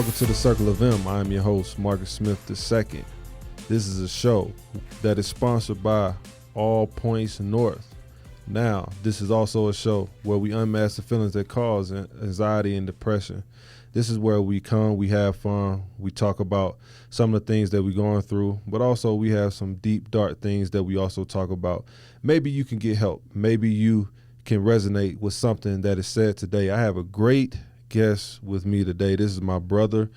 Welcome to the Circle of M. I am your host, Marcus Smith II. This is a show that is sponsored by All Points North. Now, this is also a show where we unmask the feelings that cause anxiety and depression. This is where we come, we have fun, we talk about some of the things that we're going through, but also we have some deep, dark things that we also talk about. Maybe you can get help. Maybe you can resonate with something that is said today. I have a great guest with me today. This is my brother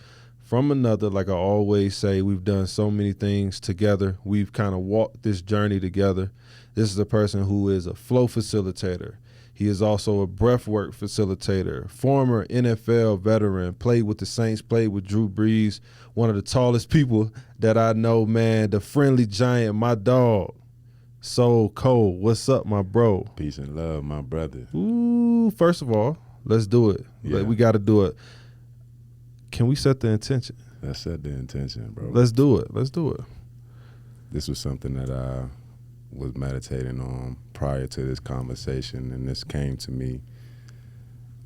from another. Like I always say, we've done so many things together. We've kind of walked this journey together. This is a person who is a flow facilitator. He is also a breathwork facilitator, former NFL veteran, played with the Saints, played with Drew Brees, one of the tallest people that I know, man, the friendly giant, my dog, So Cole. What's up, my bro? Peace and love, my brother. Ooh, first of all, let's do it. Yeah. We got to do it. Can we set the intention? Let's set the intention, bro. Let's do it. Let's do it. This was something that I was meditating on prior to this conversation, and this came to me.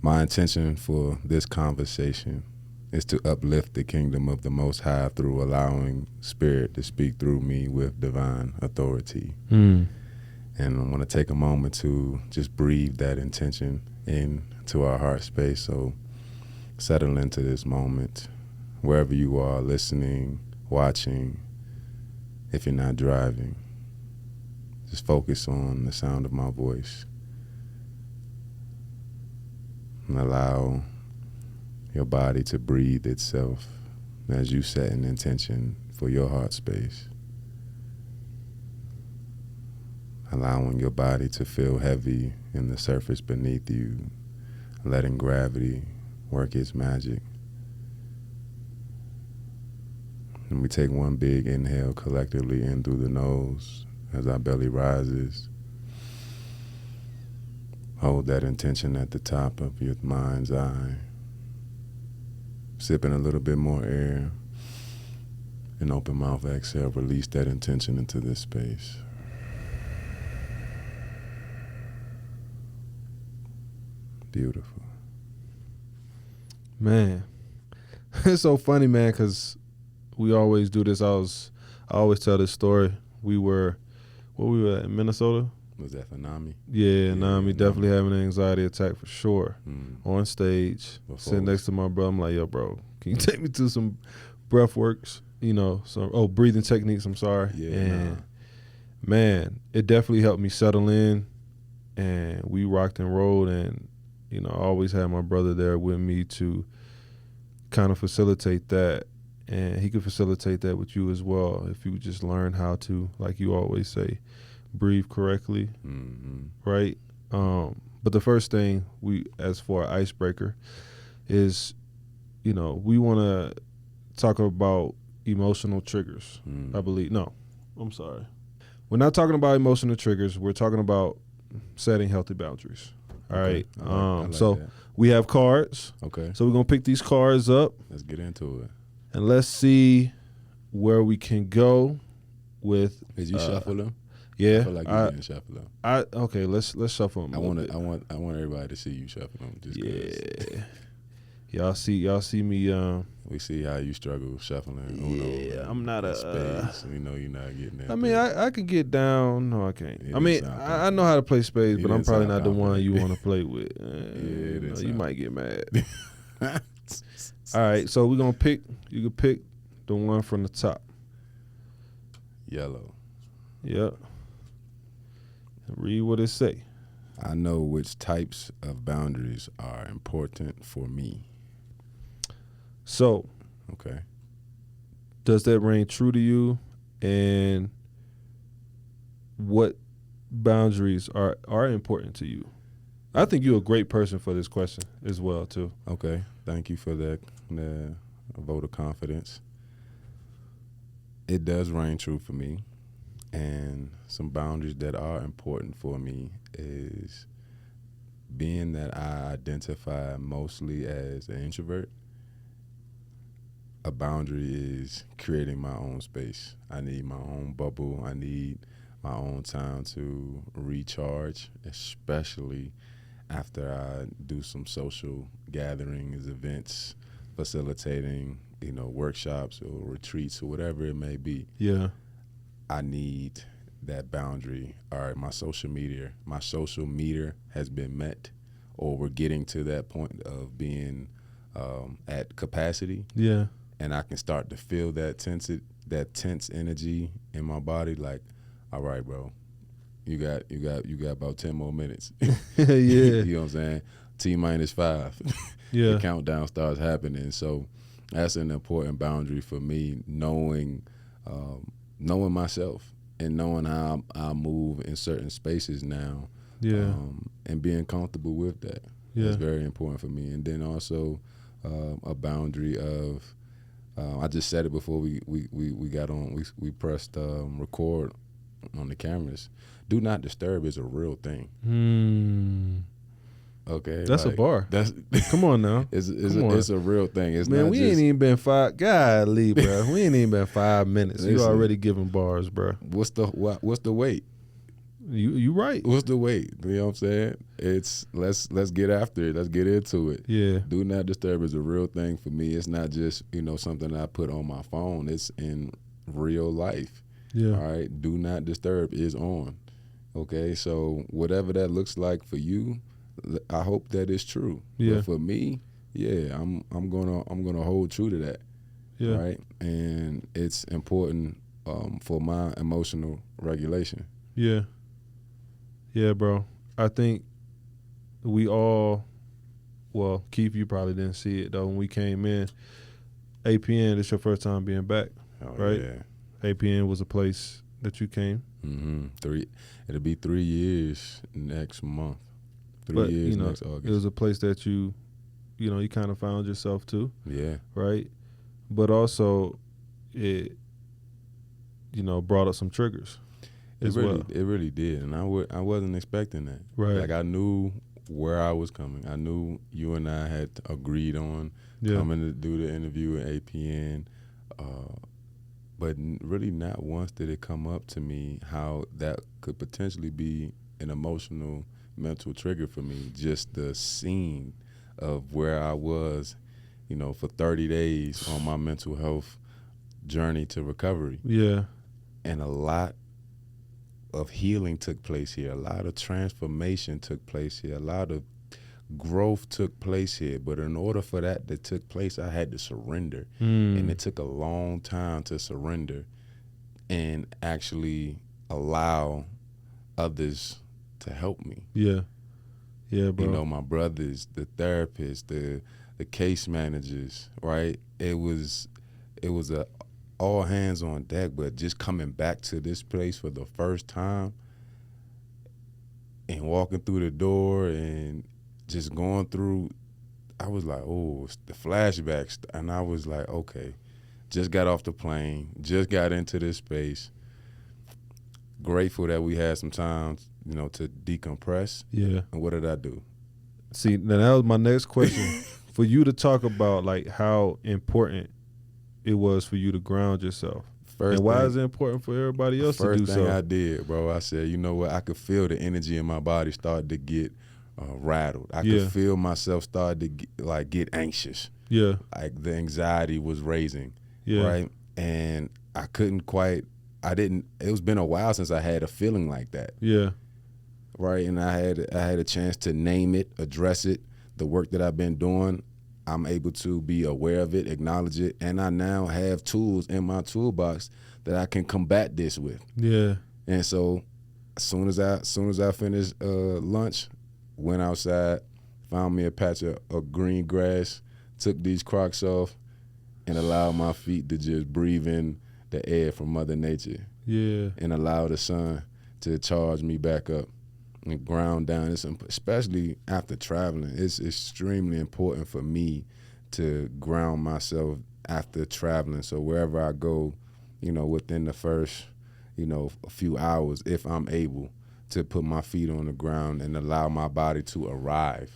My intention for this conversation is to uplift the kingdom of the Most High through allowing Spirit to speak through me with divine authority. And I want to take a moment to just breathe that intention into our heart space. So settle into this moment, wherever you are, listening, watching, if you're not driving. Just focus on the sound of my voice and allow your body to breathe itself as you set an intention for your heart space. Allowing your body to feel heavy in the surface beneath you, letting gravity work its magic. And we take one big inhale collectively in through the nose as our belly rises. Hold that intention at the top of your mind's eye. Sipping a little bit more air. And open mouth exhale, release that intention into this space. Beautiful. Man, it's so funny, man, because we always do this. I always tell this story. We were at in Minnesota. Was that for Nami? Yeah, Nami definitely having an anxiety attack for sure. On stage, sitting next to my brother. I'm like, yo, bro, can you take me to some breath works? Some breathing techniques. I'm sorry. Yeah, man, it definitely helped me settle in, and we rocked and rolled. And I always had my brother there with me to kind of facilitate that. And he could facilitate that with you as well if you just learn how to, like you always say, breathe correctly, right? But the first thing as for an icebreaker, is, we want to talk about emotional triggers. I believe. No, I'm sorry. We're not talking about emotional triggers. We're talking about setting healthy boundaries. All right. I like so that. we have cards. Okay. So we're gonna pick these cards up. Let's get into it. And let's see where we can go with. Did you shuffle them? Yeah, I feel like you didn't shuffle them. Okay. Let's shuffle them. I want everybody to see you shuffle them. Just 'cause. Y'all see me. We see how you struggle shuffling. Yeah, I'm not a. Spades. We know you're not getting that. I mean, I could get down. No, I can't. It I mean, didn't sound I know how to play spades, but I'm didn't probably sound not the one confident. you want to play with. it didn't you sound- might get mad. All right, so we're gonna pick. You can pick the one from the top. Yellow. Yep. Read what it say. I know which types of boundaries are important for me. So, Okay. does that ring true to you? And what boundaries are important to you? I think you're a great person for this question as well, too. Okay. Thank you for that vote of confidence. It does ring true for me. And some boundaries that are important for me is being that I identify mostly as an introvert. A boundary is creating my own space. I need my own bubble. I need my own time to recharge, especially after I do some social gatherings, events, facilitating, workshops or retreats or whatever it may be. Yeah. I need that boundary. All right, my social meter has been met, or we're getting to that point of being at capacity. Yeah. And I can start to feel that tense energy in my body. Like, all right, bro, you got about 10 more minutes. Yeah. You know what I'm saying? T-5. Yeah. The countdown starts happening. So that's an important boundary for me, knowing myself and knowing how I move in certain spaces now. Yeah. And being comfortable with that. Yeah. That's very important for me. And then also a boundary of, I just said it before we got on, we pressed record on the cameras. Do not disturb is a real thing. Okay, that's a bar. That's come on now. It's a real thing. It's man, not we just, ain't even been golly, bro. We ain't even been 5 minutes. You Listen. already giving bars, bro. What's the wait? You right. What's the wait? You know what I'm saying? It's let's get after it. Let's get into it. Yeah. Do not disturb is a real thing for me. It's not just something I put on my phone. It's in real life. Yeah. All right. Do not disturb is on. Okay. So whatever that looks like for you, I hope that is true. Yeah. But for me, yeah, I'm gonna hold true to that. Yeah. Right. And it's important for my emotional regulation. Yeah. Yeah, bro. I think we all, well, Keith, you probably didn't see it though. When we came in, APN, it's your first time being back, right? Yeah. APN was a place that you came. It'll be 3 years next month. 3 but, years next August. It was a place that you kind of found yourself too. Yeah. Right? But also it, brought up some triggers. It really did, and I wasn't expecting that. Right. Like, I knew where I was coming. I knew you and I had agreed on coming to do the interview at APN, but really not once did it come up to me how that could potentially be an emotional, mental trigger for me. Just the scene of where I was, for 30 days on my mental health journey to recovery. Yeah. And a lot of healing took place here. A lot of transformation took place here. A lot of growth took place here. But in order for that to take place, I had to surrender. And it took a long time to surrender and actually allow others to help me. Yeah. Yeah, bro. My brothers, the therapists, the case managers, right? It was a all hands on deck, but just coming back to this place for the first time and walking through the door and just going through, I was like, oh, the flashbacks. And I was like, okay, just got off the plane, just got into this space. Grateful that we had some time, to decompress. Yeah. And what did I do? See, now that was my next question. For you to talk about, like, how important it was for you to ground yourself. And why is it important for everybody else to do so? First thing I did, bro, I said, you know what? I could feel the energy in my body start to get rattled. I could feel myself start to get anxious. Yeah. Like the anxiety was raising. Yeah. Right? And I couldn't quite, it was been a while since I had a feeling like that. Yeah. Right? And I had a chance to name it, address it. The work that I've been doing, I'm able to be aware of it, acknowledge it, and I now have tools in my toolbox that I can combat this with. Yeah. And so, as soon as I finished lunch, went outside, found me a patch of green grass, took these Crocs off, and allowed my feet to just breathe in the air from Mother Nature. Yeah. And allow the sun to charge me back up and ground down. Especially after traveling, it's extremely important for me to ground myself after traveling. So wherever I go, within the first, a few hours, if I'm able to put my feet on the ground and allow my body to arrive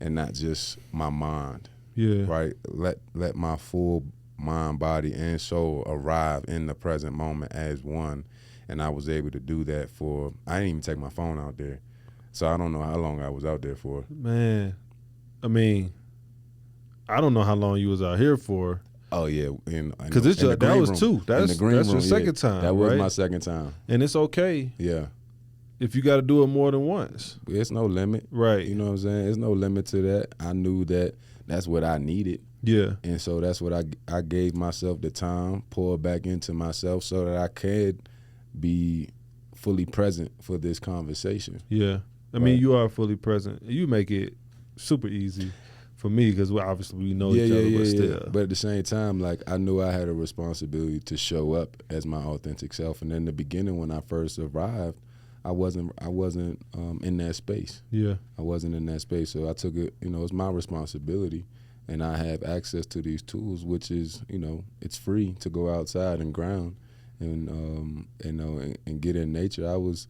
and not just my mind. Yeah. Right? Let my full mind, body, and soul arrive in the present moment as one. And I was able to do that I didn't even take my phone out there. So I don't know how long I was out there for. Man, I mean, I don't know how long you was out here for. Oh yeah, Because that was two. That's your second time. That was right? my second time. And it's okay. Yeah. If you got to do it more than once. It's no limit. Right. You know what I'm saying? There's no limit to that. I knew that that's what I needed. Yeah. And so that's what I gave myself the time, pour back into myself so that I could be fully present for this conversation. Yeah. I mean, you are fully present. You make it super easy for me because obviously we know each other, but still. But at the same time, like, I knew I had a responsibility to show up as my authentic self. And in the beginning, when I first arrived, I wasn't in that space. Yeah. I wasn't in that space. So I took it, it's my responsibility. And I have access to these tools, which is, it's free to go outside and ground and and get in nature. I was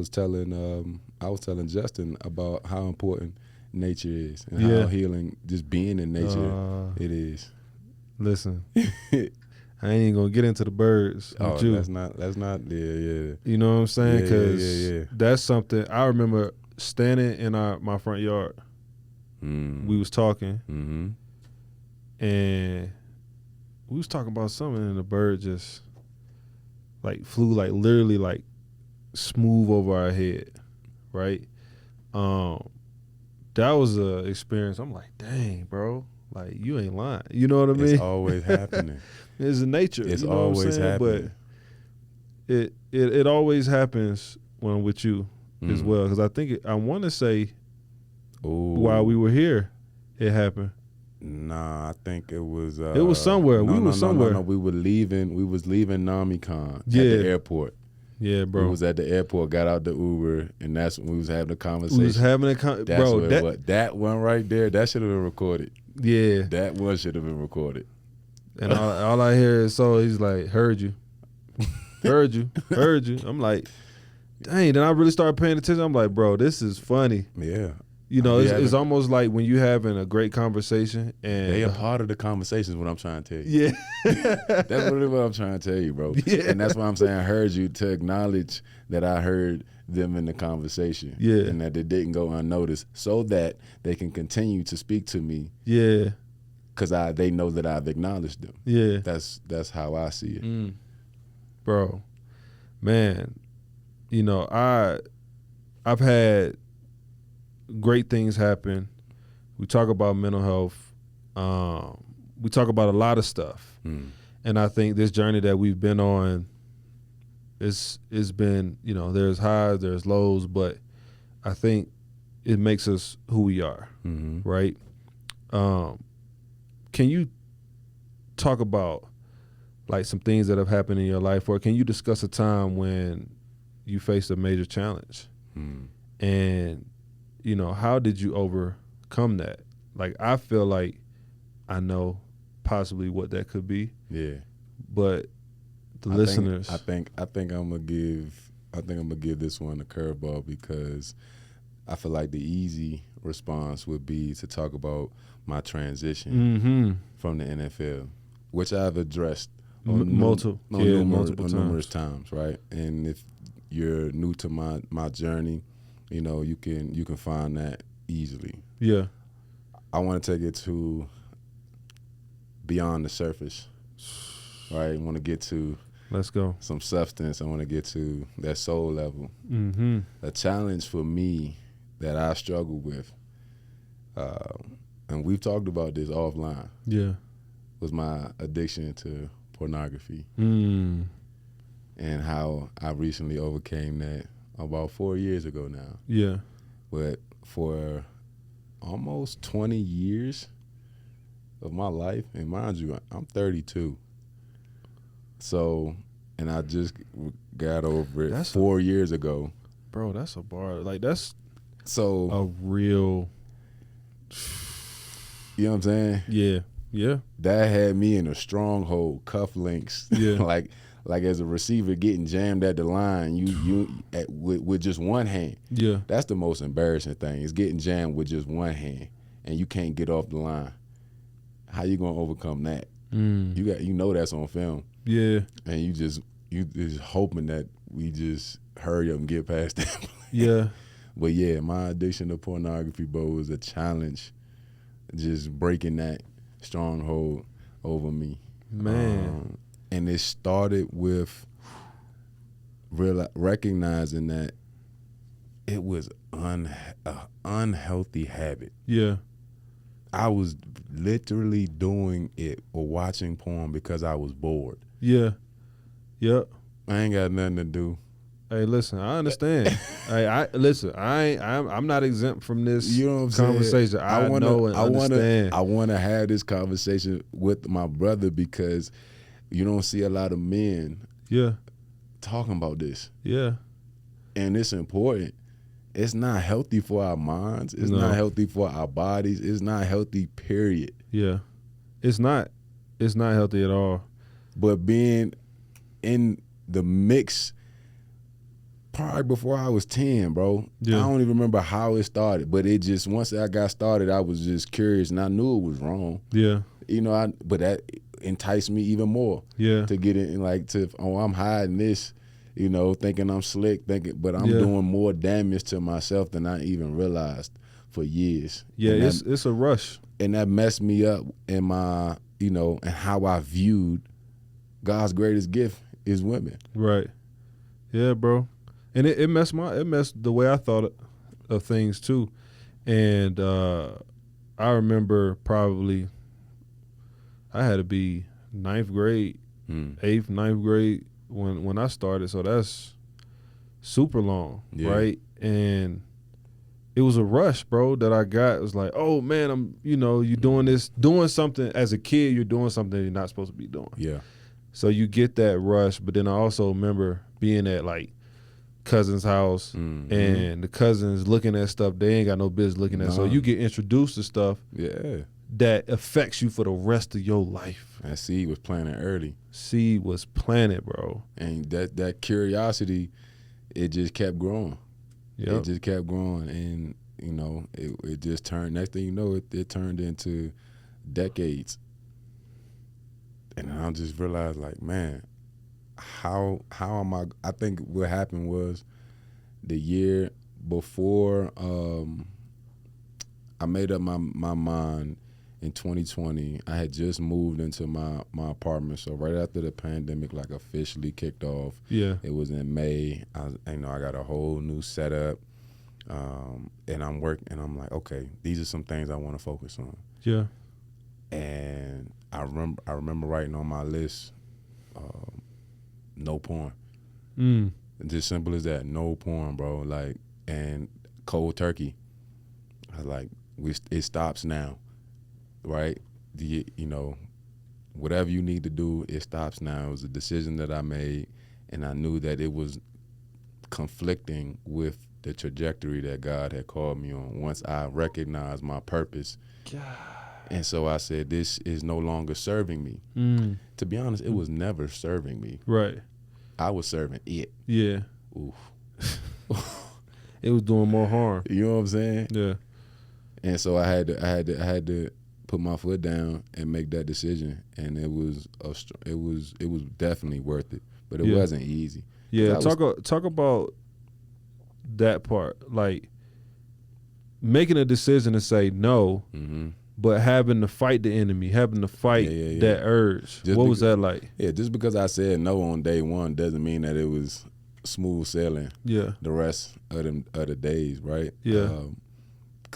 telling Justin about how important nature is and how healing just being in nature it is. Listen, I ain't gonna get into the birds. Oh, you. that's not. Yeah. You know what I'm saying? Because yeah. that's something I remember standing in my front yard. We was talking, and we was talking about something, and the bird just like flew like literally like smooth over our head, right? That was a experience. I'm like, dang, bro, like you ain't lying. You know what I mean? It's always happening. It's in nature. It's you know always happening. But it always happens when I'm with you as well. Because I think I want to say while we were here, it happened. Nah, I think it was. It was somewhere. We was somewhere. No. We was leaving NamiCon at the airport. Yeah, bro. We was at the airport, got out the Uber, and that's when we was having a conversation. We was having a bro. That one right there, that should have been recorded. Yeah, that one should have been recorded. And all I hear is he's like, heard you. I'm like, dang. Then I really started paying attention. I'm like, bro, this is funny. Yeah. It's almost like when you having a great conversation and they are part of the conversation is what I'm trying to tell you. Yeah. That's really what I'm trying to tell you, bro. Yeah. And that's why I'm saying I heard you, to acknowledge that I heard them in the conversation. Yeah. And that it didn't go unnoticed so that they can continue to speak to me. Yeah. Because they know that I've acknowledged them. Yeah. That's how I see it. Bro, man, I've had great things happen. We talk about mental health. We talk about a lot of stuff. And I think this journey that we've been on, it's been, there's highs, there's lows, but I think it makes us who we are, right? Can you talk about like some things that have happened in your life, or can you discuss a time when you faced a major challenge? And how did you overcome that? Like, I feel like I know possibly what that could be. Yeah. But the listeners, I think I'm gonna give this one a curveball, because I feel like the easy response would be to talk about my transition from the NFL, which I've addressed multiple numerous times, right? And if you're new to my journey, you can find that easily. Yeah. I want to take it to beyond the surface, right? I want to get to some substance. I want to get to that soul level. A challenge for me that I struggle with, and we've talked about this offline. Yeah. Was my addiction to pornography, and how I recently overcame that about 4 years ago now. Yeah. But for almost 20 years of my life, and mind you, I'm 32. So, and I just got over it 4 years ago. Bro, that's a bar. Like, that's so a real. You know what I'm saying? Yeah. Yeah. That had me in a stronghold, cufflinks. Yeah. like as a receiver getting jammed at the line, with just one hand. Yeah. That's the most embarrassing thing, is getting jammed with just one hand and you can't get off the line. How you gonna overcome that? That's on film. Yeah. And you just hoping that we just hurry up and get past that. Yeah. But yeah, my addiction to pornography, bro, was a challenge just breaking that stronghold over me. Man. And it started with recognizing that it was an unhealthy habit. Yeah. I was literally doing it or watching porn because I was bored. Yeah. Yep. I ain't got nothing to do. Hey, listen, I understand. Hey, I'm not exempt from this You know what I'm conversation. saying? I know and understand. I wanna have this conversation with my brother because you don't see a lot of men Yeah. talking about this. Yeah. And it's important. It's not healthy for our minds. It's No. not healthy for our bodies. It's not healthy, period. Yeah. It's not healthy at all. But being in the mix probably before I was 10, bro. Yeah. I don't even remember how it started, but it just, once I got started, I was just curious and I knew it was wrong. Yeah. You know, but that enticed me even more. Yeah. To get in, like, I'm hiding this, you know, thinking I'm slick, but I'm doing more damage to myself than I even realized for years. Yeah, it's a rush. And that messed me up in my, you know, and how I viewed God's greatest gift is women. Right. Yeah, bro. And it messed the way I thought of things too. And I remember probably I had to be 9th grade, 8th, 9th grade when I started. So that's super long, right? And it was a rush, bro, that I got. It was like, oh man, you're doing something as a kid. You're doing something you're not supposed to be doing. Yeah. So you get that rush, but then I also remember being at like cousin's house and the cousins looking at stuff they ain't got no business looking at. So you get introduced to stuff that affects you for the rest of your life. That seed was planted early. Seed was planted, bro. And that curiosity, it just kept growing. Yep. It just kept growing, and you know, it just turned. Next thing you know, it turned into decades. And I just realized, like, man, how am I think what happened was the year before I made up my mind in 2020. I had just moved into my apartment, so right after the pandemic like officially kicked off. Yeah. It was in May. I got a whole new setup, and I'm working, and I'm like, okay, these are some things I want to focus on. Yeah. And I remember writing on my list, no porn. Just simple as that, no porn, bro. Like, and cold turkey. I was like, it stops now, right? You know, whatever you need to do, it stops now. It was a decision that I made, and I knew that it was conflicting with the trajectory that God had called me on once I recognized my purpose. God. And so I said, this is no longer serving me. To be honest, it was never serving me. Right. I was serving it. Yeah. Oof. It was doing more harm. You know what I'm saying? Yeah. And so I had to put my foot down and make that decision, and it was definitely worth it, but it wasn't easy. Yeah. Talk about that part, like making a decision to say no. But having to fight the enemy, having to fight that urge. What was that like? Yeah, just because I said no on day one doesn't mean that it was smooth sailing. Yeah, the rest of the days, right? Yeah,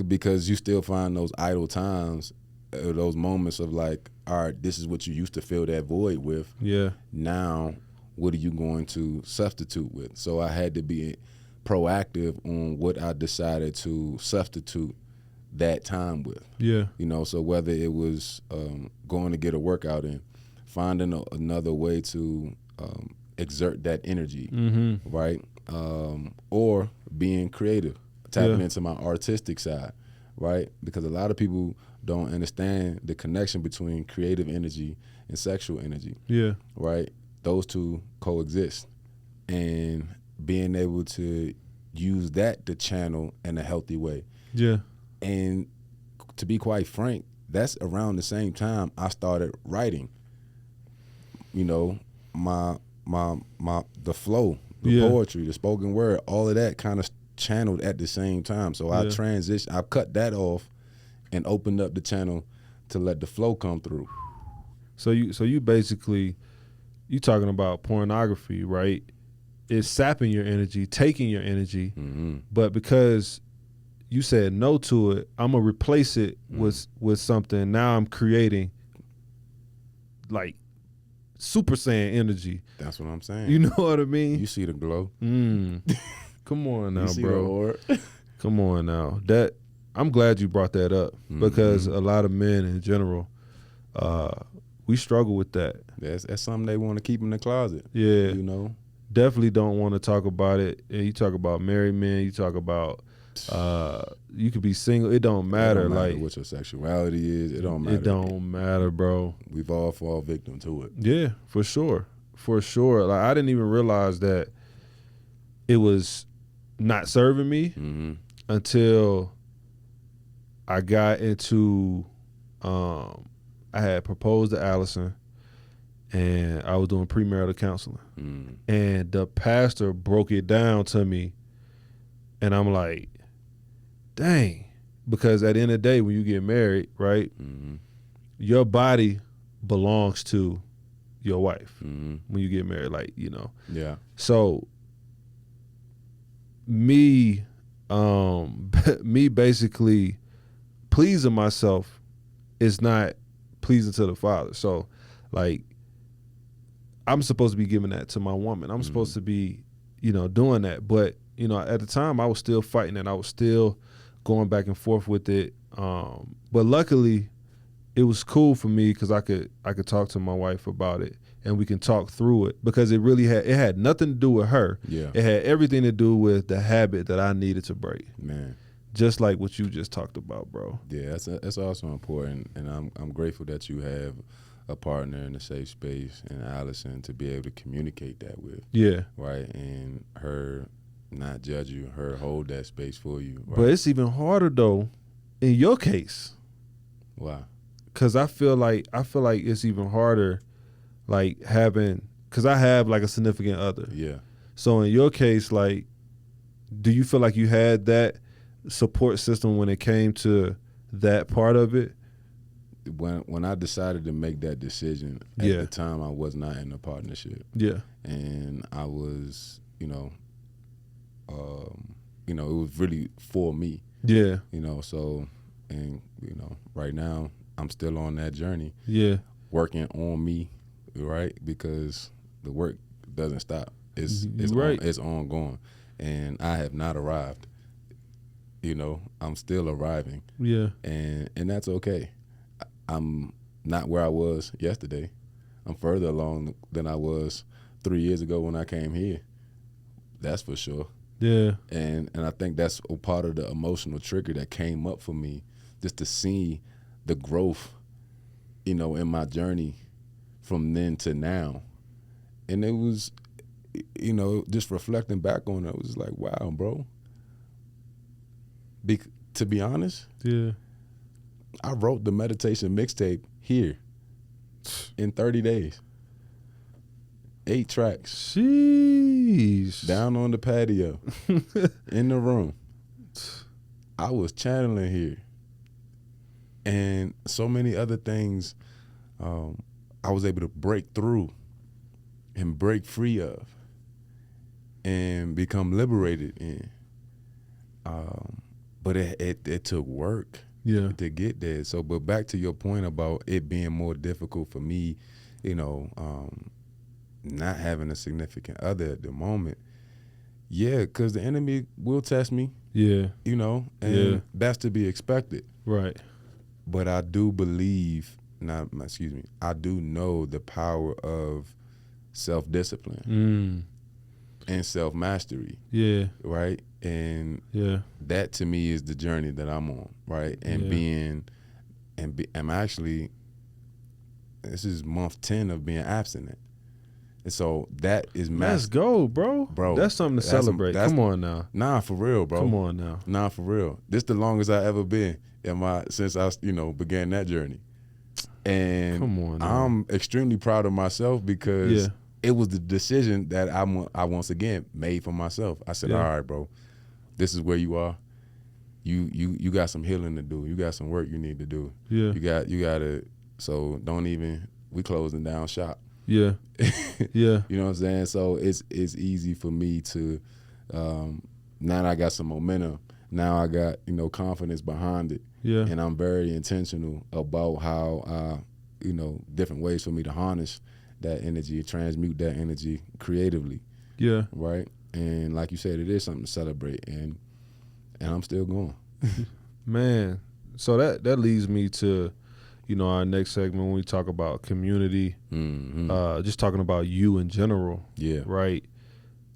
because you still find those idle times, those moments of like, all right, this is what you used to fill that void with. Yeah. Now, what are you going to substitute with? So I had to be proactive on what I decided to substitute that time with. Yeah. You know, so whether it was going to get a workout in, finding another way to exert that energy, right? Or being creative, tapping into my artistic side, right? Because a lot of people don't understand the connection between creative energy and sexual energy. Yeah. Right? Those two coexist. And being able to use that to channel in a healthy way. Yeah. And to be quite frank, that's around the same time I started writing. You know, the flow, the poetry, the spoken word, all of that kind of channeled at the same time. So I transitioned, I cut that off and opened up the channel to let the flow come through. So you basically, you talking about pornography, right? It's sapping your energy, taking your energy, but because you said no to it, I'm gonna replace it with something. Now I'm creating like Super Saiyan energy. That's what I'm saying. You know what I mean? You see the glow. Come on now, You see bro. the orb. Come on now. That, I'm glad you brought that up because a lot of men in general, we struggle with that. That's something they want to keep in the closet. Yeah. You know? Definitely don't want to talk about it. And you talk about married men, you talk about you could be single. It don't matter. It don't matter like what your sexuality is. It don't matter. It don't matter, bro. We've all fall victim to it. Yeah, for sure. For sure. Like I didn't even realize that it was not serving me until I got into I had proposed to Allison and I was doing premarital counseling. And the pastor broke it down to me and I'm like, dang. Because at the end of the day, when you get married, right, your body belongs to your wife when you get married, like, you know. Yeah. So me basically pleasing myself is not pleasing to the Father. So like I'm supposed to be giving that to my woman. I'm supposed to be, you know, doing that. But, you know, at the time I was still fighting it. I was still going back and forth with it. But luckily it was cool for me because I could talk to my wife about it and we can talk through it because it had nothing to do with her. Yeah. It had everything to do with the habit that I needed to break. Man. Just like what you just talked about, bro. Yeah, that's also important, and I'm grateful that you have a partner in a safe space and Allison to be able to communicate that with. Yeah. Right, and her not judge you, her hold that space for you. Right? But it's even harder though in your case. Why? Because I feel like it's even harder, like because I have like a significant other. Yeah. So in your case, like, do you feel like you had that support system when it came to that part of it? When I decided to make that decision, at the time I was not in a partnership. Yeah. And I was, it was really for me. Yeah. So, and, right now I'm still on that journey. Yeah. Working on me, right? Because the work doesn't stop. It's right. It's ongoing. And I have not arrived. I'm still arriving. Yeah. And that's okay. I'm not where I was yesterday. I'm further along than I was 3 years ago when I came here. That's for sure. Yeah. And I think that's a part of the emotional trigger that came up for me, just to see the growth, in my journey from then to now. And it was, just reflecting back on it, it was like, wow, bro. To be honest, yeah, I wrote the meditation mixtape here in 30 days. 8 tracks. Jeez. Down on the patio, in the room. I was channeling here. And so many other things I was able to break through and break free of and become liberated in. But it took work to get there. So, but back to your point about it being more difficult for me, not having a significant other at the moment. Yeah, because the enemy will test me. Yeah. And that's to be expected. Right. But I do I do know the power of self-discipline and self-mastery. Yeah. Right? And that to me is the journey that I'm on, right? And I'm actually, this is month 10 of being abstinent. And so that is massive. Let's go, bro. Bro, that's something to celebrate. Come on now. Nah, for real, bro. Come on now. Nah, for real. This the longest I ever been since I, began that journey. And come on now. I'm extremely proud of myself because it was the decision that I once again made for myself. I said, all right, bro, this is where you are. you got some healing to do. You got some work you need to do. Yeah. You gotta. So don't even. We closing down shop. Yeah. Yeah. You know what I'm saying? So it's easy for me to. Now that I got some momentum. Now I got confidence behind it. Yeah. And I'm very intentional about how different ways for me to harness that energy, transmute that energy creatively. Yeah. Right. And like you said, it is something to celebrate, and I'm still going. Man, so that leads me to, our next segment when we talk about community, just talking about you in general. Yeah. Right.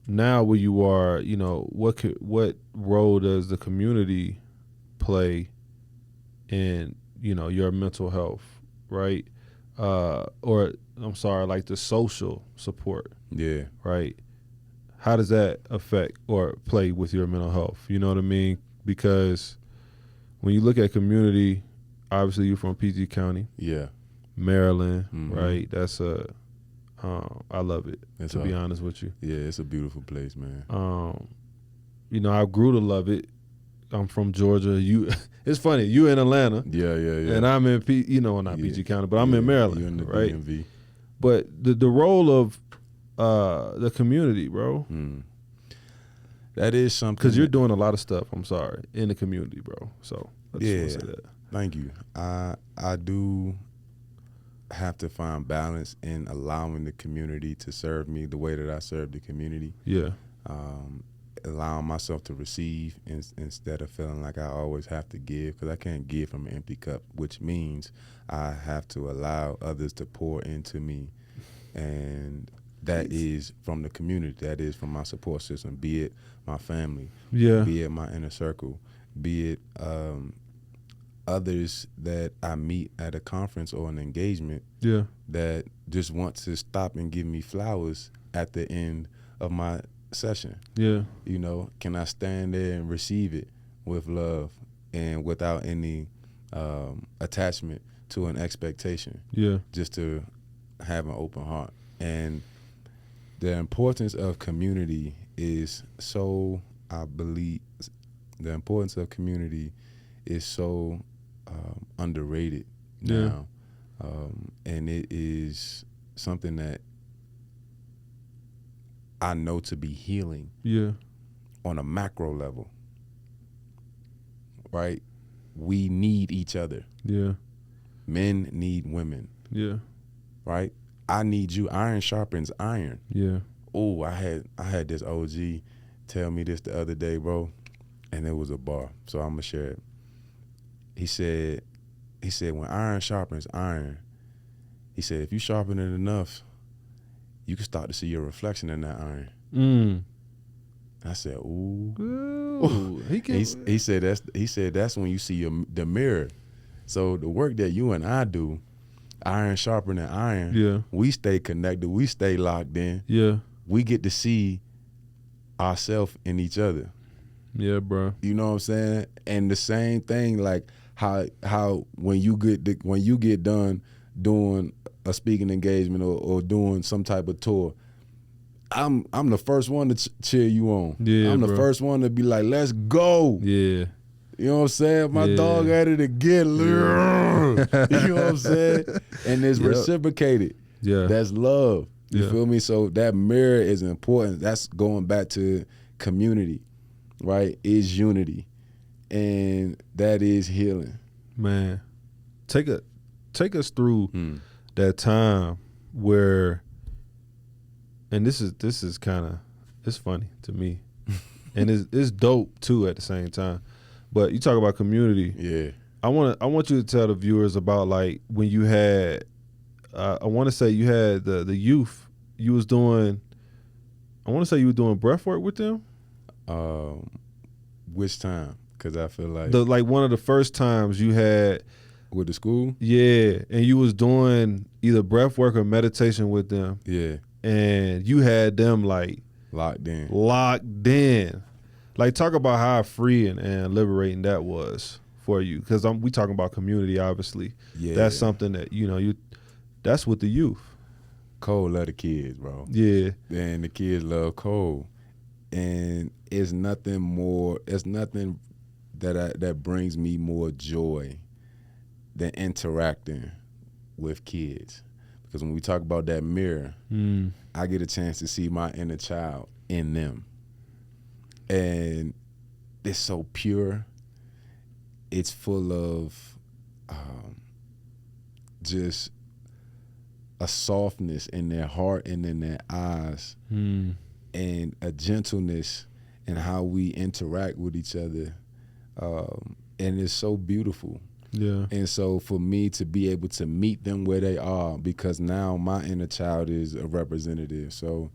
Now where you are, what role does the community play in, your mental health, right? Or I'm sorry, like the social support. Yeah. Right. How does that affect or play with your mental health? You know what I mean? Because when you look at community, obviously you're from PG County. Yeah. Maryland, right? That's I love it, It's to be honest with you. Yeah, it's a beautiful place, man. I grew to love it. I'm from Georgia. It's funny, you in Atlanta. Yeah. And I'm in not PG County, but I'm in Maryland. You're in the right? DMV. But the role of the community, bro. That is something. Because you're doing a lot of stuff, I'm sorry, in the community, bro. So I just want to say that. Thank you. I do have to find balance in allowing the community to serve me the way that I serve the community. Yeah. Allowing myself to receive instead of feeling like I always have to give, because I can't give from an empty cup, which means I have to allow others to pour into me. And that is from the community. That is from my support system, be it my family, be it my inner circle, be it others that I meet at a conference or an engagement that just want to stop and give me flowers at the end of my session. Yeah. Can I stand there and receive it with love and without any attachment to an expectation? Yeah. Just to have an open heart. And the importance of community is so, I believe, the importance of community is so underrated now. And it is something that I know to be healing on a macro level, right? We need each other. Yeah. Men need women. Yeah. Right? I need you. Iron sharpens iron. Yeah. Oh, I had this OG tell me this the other day, bro, and it was a bar, so I'm gonna share it. He said when iron sharpens iron, he said if you sharpen it enough, you can start to see your reflection in that iron. I said, ooh. He said that's when you see the mirror. So the work that you and I do, iron sharpening iron, we stay connected, we stay locked in. Yeah. We get to see ourselves in each other. Yeah, bro. You know what I'm saying? And the same thing, like how when you get done doing a speaking engagement or doing some type of tour, I'm the first one to cheer you on. Yeah, I'm the first one to be like, let's go. Yeah. You know what I'm saying? My dog at it again. Yeah. You know what I'm saying? And it's reciprocated. Yeah. That's love. You feel me? So that mirror is important. That's going back to community, right? Is unity. And that is healing. Man, take us through that time where, and this is kind of, it's funny to me. And it's dope too at the same time. But you talk about community. Yeah. I want you to tell the viewers about like when you had, I want to say you had the youth. You was doing, I want to say you were doing breath work with them. Which time? Because I feel like one of the first times you had with the school. Yeah, and you was doing either breath work or meditation with them. Yeah, and you had them like locked in. Like, talk about how freeing and liberating that was for you. Because we talking about community, obviously. Yeah, that's something that that's with the youth. Cole love the kids, bro. Yeah, and the kids love Cole, and it's nothing that brings me more joy than interacting with kids. Because when we talk about that mirror, I get a chance to see my inner child in them. And it's so pure. It's full of just a softness in their heart and in their eyes, and a gentleness in how we interact with each other. And it's so beautiful. Yeah. And so for me to be able to meet them where they are, because now my inner child is a representative. So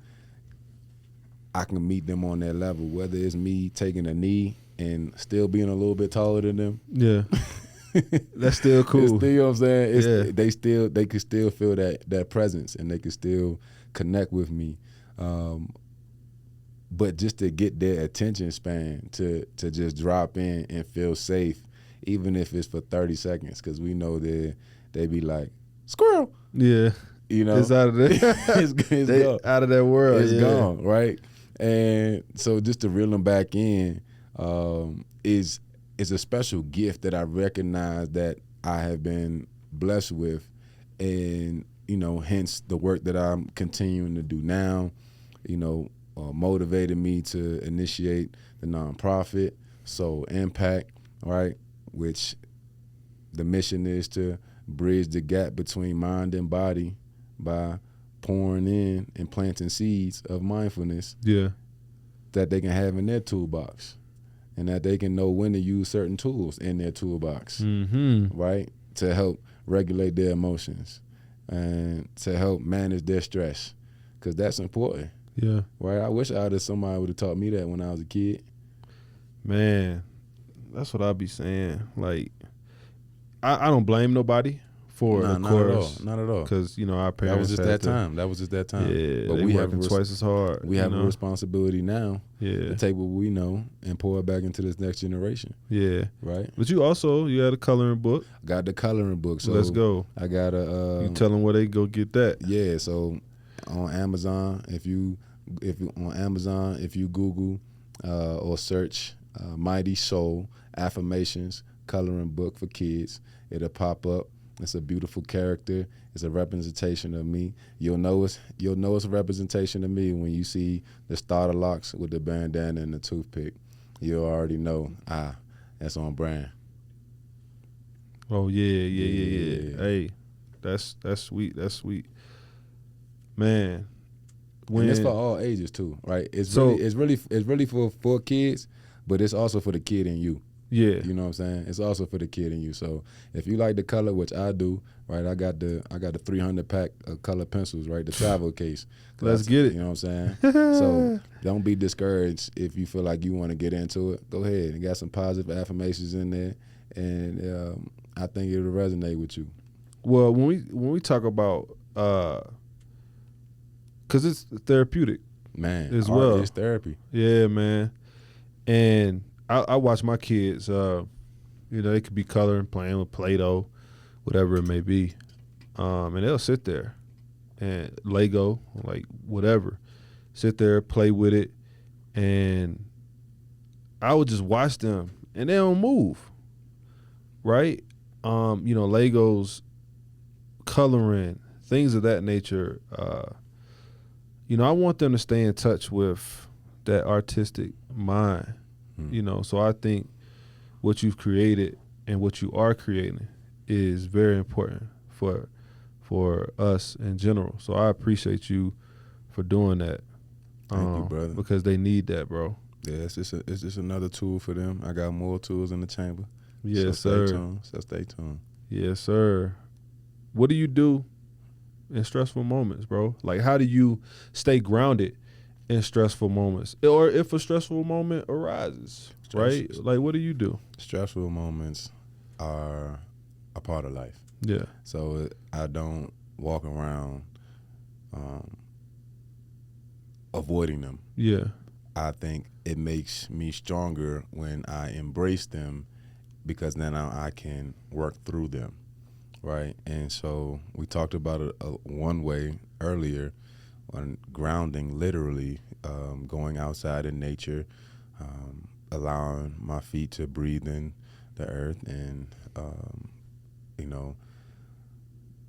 I can meet them on their level, whether it's me taking a knee and still being a little bit taller than them. Yeah. That's still cool. It's still, you know what I'm saying? Yeah. They can still feel that presence, and they can still connect with me. But just to get their attention span to just drop in and feel safe, even if it's for 30 seconds, because we know they be like, squirrel. Yeah. You know? It's out of there. it's gone. Out of that world. It's gone, right? And so just to reel them back in is a special gift that I recognize that I have been blessed with, and, you know, hence the work that I'm continuing to do now, you know, motivated me to initiate the nonprofit, Soul Impact, right? Which the mission is to bridge the gap between mind and body by pouring in and planting seeds of mindfulness that they can have in their toolbox, and that they can know when to use certain tools in their toolbox, right? To help regulate their emotions and to help manage their stress, because that's important. Yeah. Right? I wish somebody would have taught me that when I was a kid. Man, that's what I be saying. Like, I don't blame nobody for the course. Not at all. Because, you know, our parents That was just that time. Yeah, But they we working twice as hard. We have a responsibility now to take what we know and pour it back into this next generation. Yeah. Right? But you had a coloring book. Got the coloring book. So let's go. I got you tell them where they go get that. Yeah, so on Amazon, if you Google or search Mighty Soul Affirmations Coloring Book for Kids, it'll pop up. It's a beautiful character. It's a representation of me. You'll know it's a representation of me when you see the starter locks with the bandana and the toothpick. You'll already know, that's on brand. Oh yeah. Hey, that's sweet. That's sweet, man. And it's for all ages too, right? It's really for kids, but it's also for the kid in you. Yeah. You know what I'm saying? It's also for the kid in you. So if you like the color, which I do, right? I got the 300 pack of color pencils, right? The travel case. Let's get it. You know what I'm saying? So don't be discouraged if you feel like you want to get into it. Go ahead. You got some positive affirmations in there, and I think it'll resonate with you. Well, when we talk about, because it's therapeutic, man, as well. It's therapy. Yeah, man. And I watch my kids, they could be coloring, playing with Play-Doh, whatever it may be. And they'll sit there and Lego, like whatever, sit there, play with it. And I would just watch them and they don't move, right? Legos, coloring, things of that nature. I want them to stay in touch with that artistic mind. So I think what you've created and what you are creating is very important for us in general. So I appreciate you for doing that. Thank you, brother. Because they need that, bro. Yeah, it's just another tool for them. I got more tools in the chamber. Yes, so sir. Stay tuned. Yes, sir. What do you do in stressful moments, bro? Like, how do you stay grounded in stressful moments, or if a stressful moment arises, right? Like, what do you do? Stressful moments are a part of life. Yeah. So I don't walk around avoiding them. Yeah. I think it makes me stronger when I embrace them, because then I can work through them, right? And so we talked about it one way earlier, on grounding, literally, going outside in nature, allowing my feet to breathe in the earth, and you know,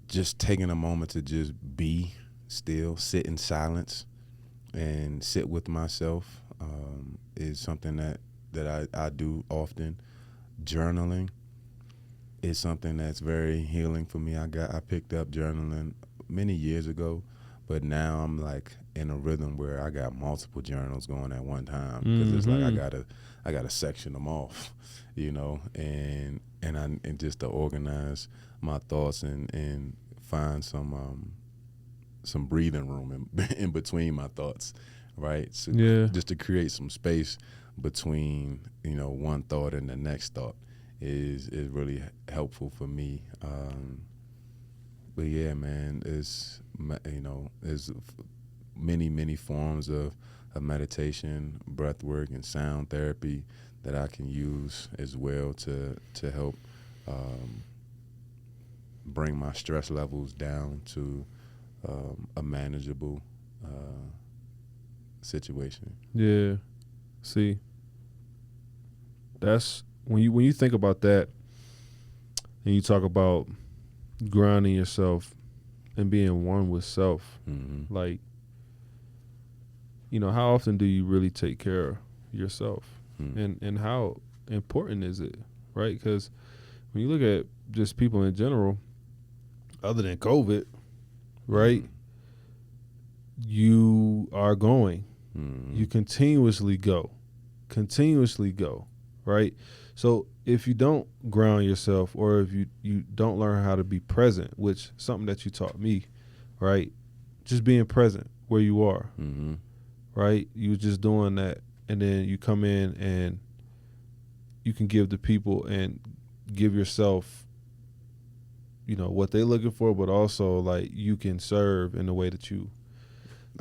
just taking a moment to just be still, sit in silence, and sit with myself is something that I do often. Journaling is something that's very healing for me. I picked up journaling many years ago, but now I'm like in a rhythm where I got multiple journals going at one time, because it's like I gotta section them off, you know, and just to organize my thoughts and find some breathing room in between my thoughts, right? So just to create some space between, you know, one thought and the next thought is really helpful for me. But yeah, man, there's many forms of meditation, breath work, and sound therapy that I can use as well to help bring my stress levels down to a manageable situation. Yeah. See, that's when you think about that, and you talk about grounding yourself and being one with self. Mm-hmm. Like, you know, how often do you really take care of yourself? Mm-hmm. And how important is it, right? Because when you look at just people in general, other than COVID, right, you are going. You continuously go, right? So if you don't ground yourself, or if you don't learn how to be present, which something that you taught me, right? Just being present where you are, right? You just doing that, and then you come in and you can give the people and give yourself, you know, what they're looking for, but also like you can serve in the way that you.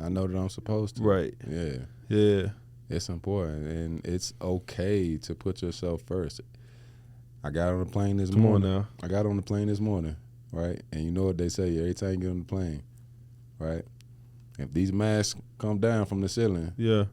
I know that I'm supposed to. Right. Yeah. Yeah. It's important, and it's okay to put yourself first. I got on the plane this morning. Come on now. I got on the plane this morning, right? And you know what they say every time you get on the plane, right? If these masks come down from the ceiling, Yeah.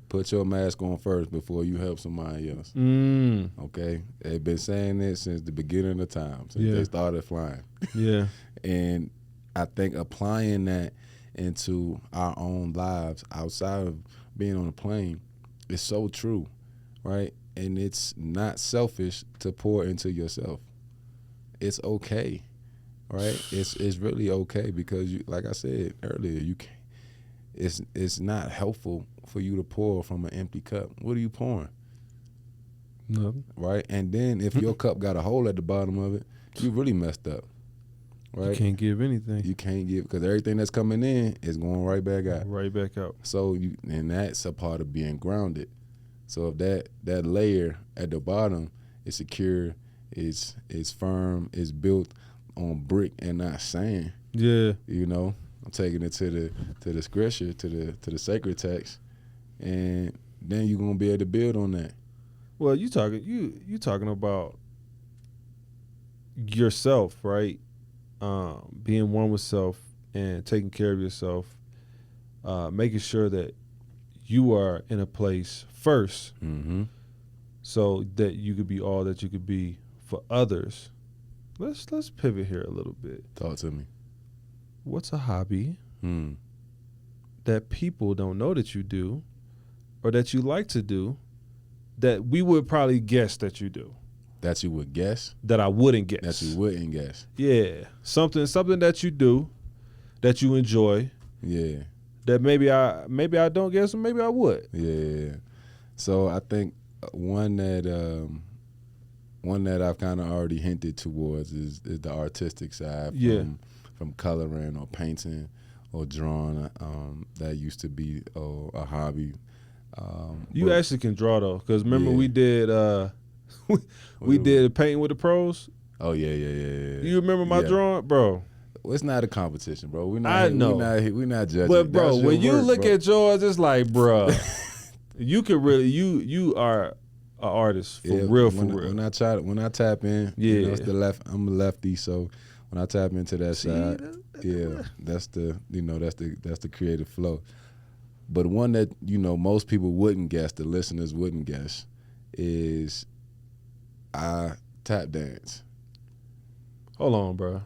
put your mask on first before you help somebody else. Okay? They've been saying this since the beginning of time, since they started flying. Yeah. And I think applying that into our own lives outside of being on a plane is so true, right? And it's not selfish to pour into yourself. It's okay, right? It's really okay, because you, like I said earlier, you can't. It's not helpful for you to pour from an empty cup. What are you pouring? Nothing. Right? And then if your cup got a hole at the bottom of it, you really messed up. Right? You can't give anything. You can't give, because everything that's coming in is going right back out. Right back out. So and that's a part of being grounded. So if that layer at the bottom is secure, is firm, is built on brick and not sand. Yeah. You know, I'm taking it to the scripture, to the sacred text, and then you're gonna be able to build on that. Well, you talking about yourself, right? Being one with self and taking care of yourself, making sure that you are in a place first, so that you could be all that you could be for others. Let's pivot here a little bit. Talk to me. What's a hobby that people don't know that you do, or that you like to do, that we would probably guess that you do? That you would guess? That I wouldn't guess. That you wouldn't guess. Yeah. Something that you do, that you enjoy. Yeah. That maybe I don't guess, or maybe I would. Yeah. So I think one that I've kind of already hinted towards is the artistic side. From coloring or painting or drawing. That used to be a hobby. You actually can draw though, because remember we did we did did painting with the pros. Oh yeah. You remember my drawing, bro? Well, it's not a competition, bro. We're not judging. But bro, when you look at yours, it's like, bro, you can really you are an artist for real. When I tap in, you know, it's the left. I'm a lefty, so when I tap into that side, that's the creative flow. But one that, most people wouldn't guess, the listeners wouldn't guess, is I tap dance. Hold on, bro.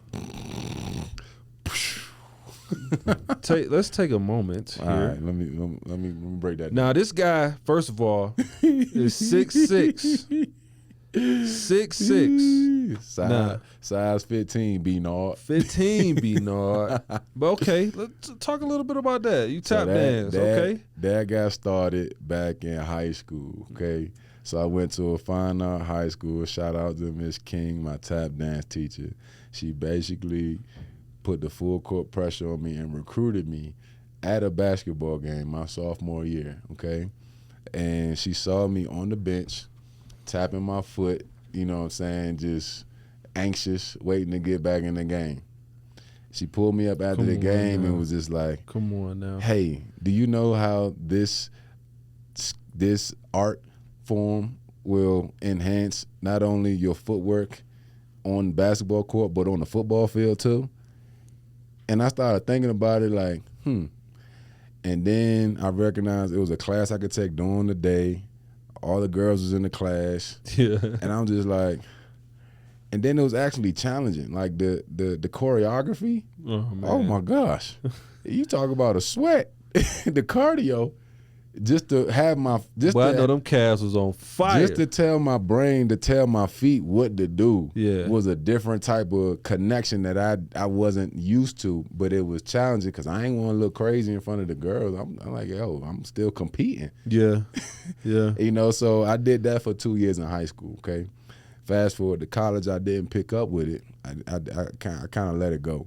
Let's take a moment here. All right, let me break that down. Now, this guy, first of all, is 6'6". 6'6". Size 15, B-Nard. 15, B-Nard. But okay, let's talk a little bit about that. You tap dance, okay? That got started back in high school, okay? So I went to a fine art high school. Shout out to Miss King, my tap dance teacher. She basically put the full court pressure on me and recruited me at a basketball game my sophomore year, okay? And she saw me on the bench tapping my foot, you know what I'm saying, just anxious, waiting to get back in the game. She pulled me up after the game and was just like, come on now. Hey, do you know how this art form will enhance not only your footwork on the basketball court, but on the football field too? And I started thinking about it like, And then I recognized it was a class I could take during the day. All the girls was in the class. Yeah. And I'm just like, and then it was actually challenging. Like the choreography. Oh my gosh. You talk about a sweat. The cardio. Just to have my I know them calves was on fire. Just to tell my brain, to tell my feet what to do, was a different type of connection that I wasn't used to. But it was challenging because I ain't want to look crazy in front of the girls. I'm like, I'm still competing. Yeah, yeah. So I did that for 2 years in high school. Okay, fast forward to college, I didn't pick up with it. I kind of let it go.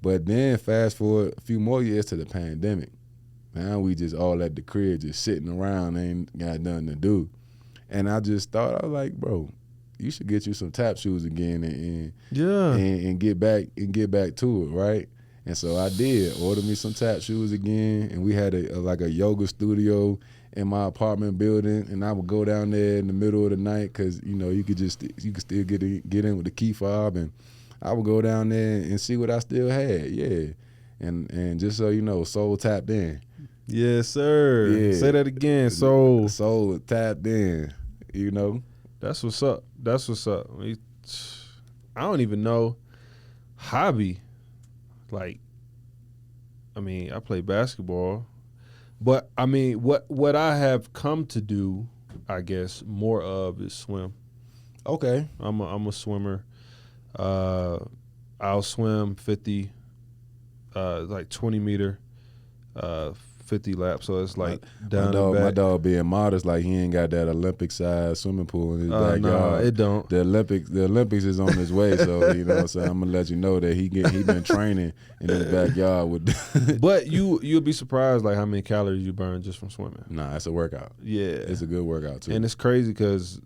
But then fast forward a few more years to the pandemic. Now we just all at the crib, just sitting around, ain't got nothing to do. And I just thought, I was like, bro, you should get you some tap shoes again and get back to it, right? And so I did, order me some tap shoes again, and we had a yoga studio in my apartment building, and I would go down there in the middle of the night because you could still get in with the key fob, and I would go down there and see what I still had, and just so you know, soul tapped in. Yes, sir. Yeah. Say that again. Soul tapped in. That's what's up. I don't even know hobby. Like, I play basketball, but what I have come to do, I guess, more of is swim. Okay. I'm a swimmer. I'll swim 50, 20 meter, 50 laps, so it's like down and back. My dog being modest, like he ain't got that Olympic-sized swimming pool in his backyard. No, it don't. The Olympics is on his way, so you know what I'm saying. I'm gonna let you know that he been training in his backyard with. But you'll be surprised like how many calories you burn just from swimming. Nah, it's a workout. Yeah, it's a good workout too. And it's crazy because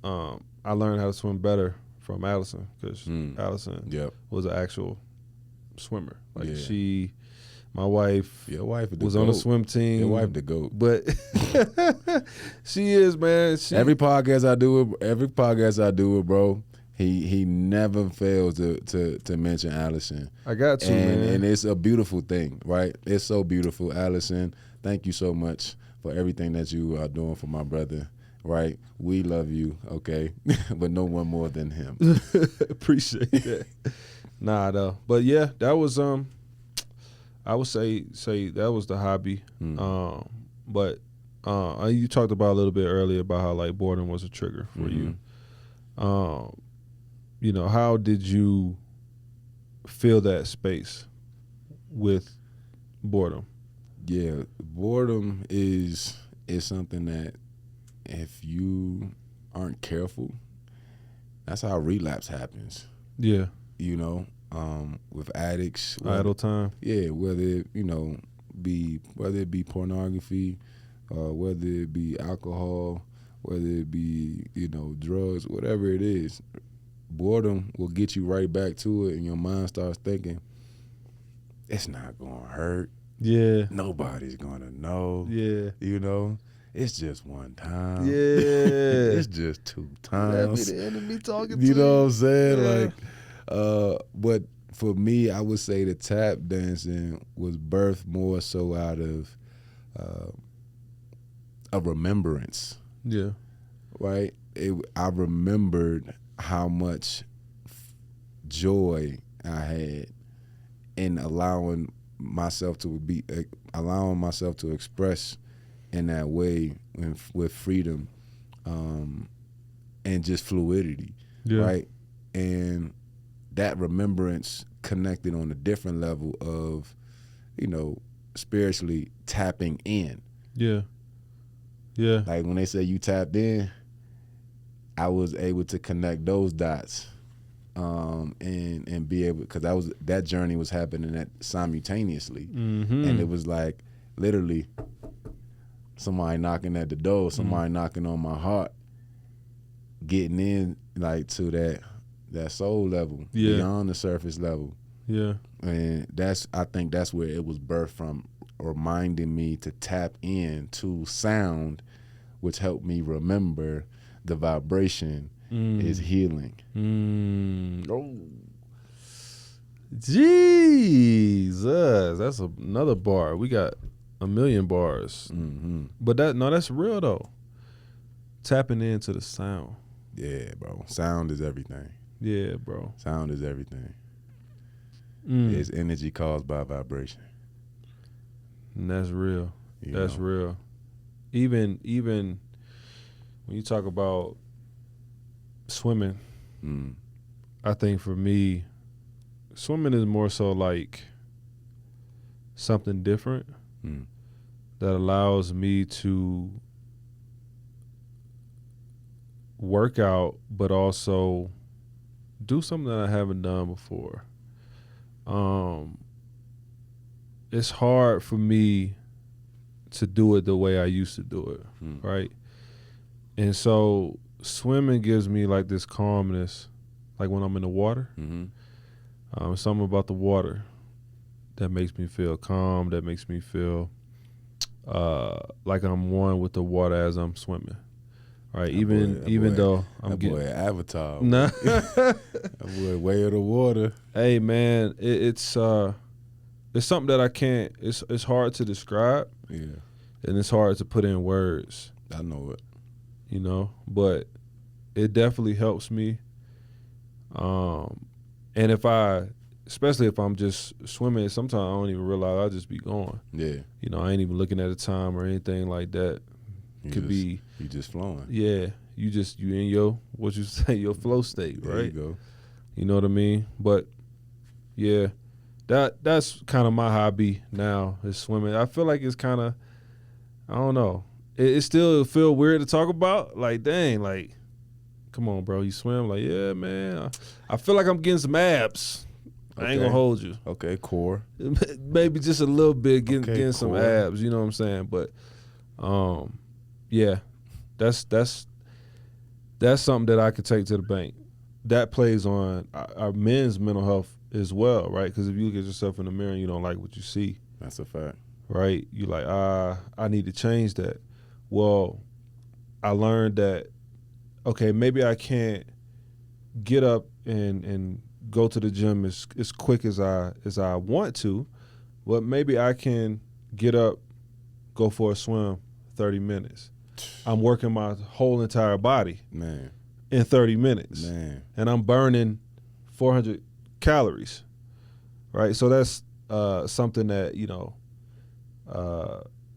I learned how to swim better from Allison because Allison was an actual swimmer. Like my wife, was on the swim team. Your wife the GOAT. But she is, man. Every podcast I do with bro, he never fails to mention Allison. I got you, man. And it's a beautiful thing, right? It's so beautiful. Allison, thank you so much for everything that you are doing for my brother. Right, we love you, okay, but no one more than him. Appreciate that. Nah, though, but yeah, that was I would say that was the hobby. But you talked about a little bit earlier about how like boredom was a trigger for you. How did you fill that space with boredom? Yeah, boredom is something that, if you aren't careful, that's how relapse happens. Yeah. With addicts. Idle time. Yeah, whether it be pornography, whether it be alcohol, whether it be, drugs, whatever it is, boredom will get you right back to it, and your mind starts thinking, it's not gonna hurt. Yeah. Nobody's gonna know. Yeah. It's just one time. Yeah. It's just 2 times. That be the enemy talking to you. Know what I'm Yeah. saying? But for me, I would say the tap dancing was birthed more so out of a remembrance. Yeah. Right? I remembered how much joy I had in allowing myself to express in that way with freedom, and just fluidity, right? And that remembrance connected on a different level of, spiritually tapping in. Yeah. Yeah. Like when they say you tapped in, I was able to connect those dots, and be able, because that journey was happening simultaneously, and it was like literally somebody knocking at the door, somebody knocking on my heart, getting in like to that soul level, beyond the surface level. Yeah. And I think that's where it was birthed from, reminding me to tap in to sound, which helped me remember the vibration is healing. Oh, Jesus, that's another bar. We got a million bars, but that's real though. Tapping into the sound. Yeah, bro. Sound is everything. Yeah, bro. Sound is everything. It's energy caused by vibration. And that's real. That's real. Even when you talk about swimming, I think for me, swimming is more so like something different that allows me to work out, but also do something that I haven't done before. It's hard for me to do it the way I used to do it, right? And so swimming gives me like this calmness, like when I'm in the water. Something about the water that makes me feel calm, that makes me feel like I'm one with the water as I'm swimming. Right, even though I'm getting boy Avatar. Nah. That boy way of the water. Hey man, it's something that I can't. It's hard to describe. Yeah, and it's hard to put in words. I know it. But it definitely helps me. And especially if I'm just swimming, sometimes I don't even realize I'll just be going. Yeah, I ain't even looking at the time or anything like that. You just flowing. Yeah, you in your, what you say, your flow state, right? There you go. You know what I mean? But yeah, that's kind of my hobby now, is swimming. I feel like it's kind of, I don't know. It still feel weird to talk about. Like, dang, like, come on, bro, you swim? Like, yeah, man. I feel like I'm getting some abs. I ain't gonna hold you. Okay, core. Maybe just a little bit, getting some core. abs. You know what I'm saying? But, yeah, that's something that I could take to the bank. That plays on our men's mental health as well, right? Because if you look at yourself in the mirror and you don't like what you see, that's a fact, right? You like, I need to change that. Well, I learned that, okay, maybe I can't get up and go to the gym as quick as I want to, but maybe I can get up, go for a swim, 30 minutes. I'm working my whole entire body, man, in 30 minutes, man, and I'm burning 400 calories, right? So that's something that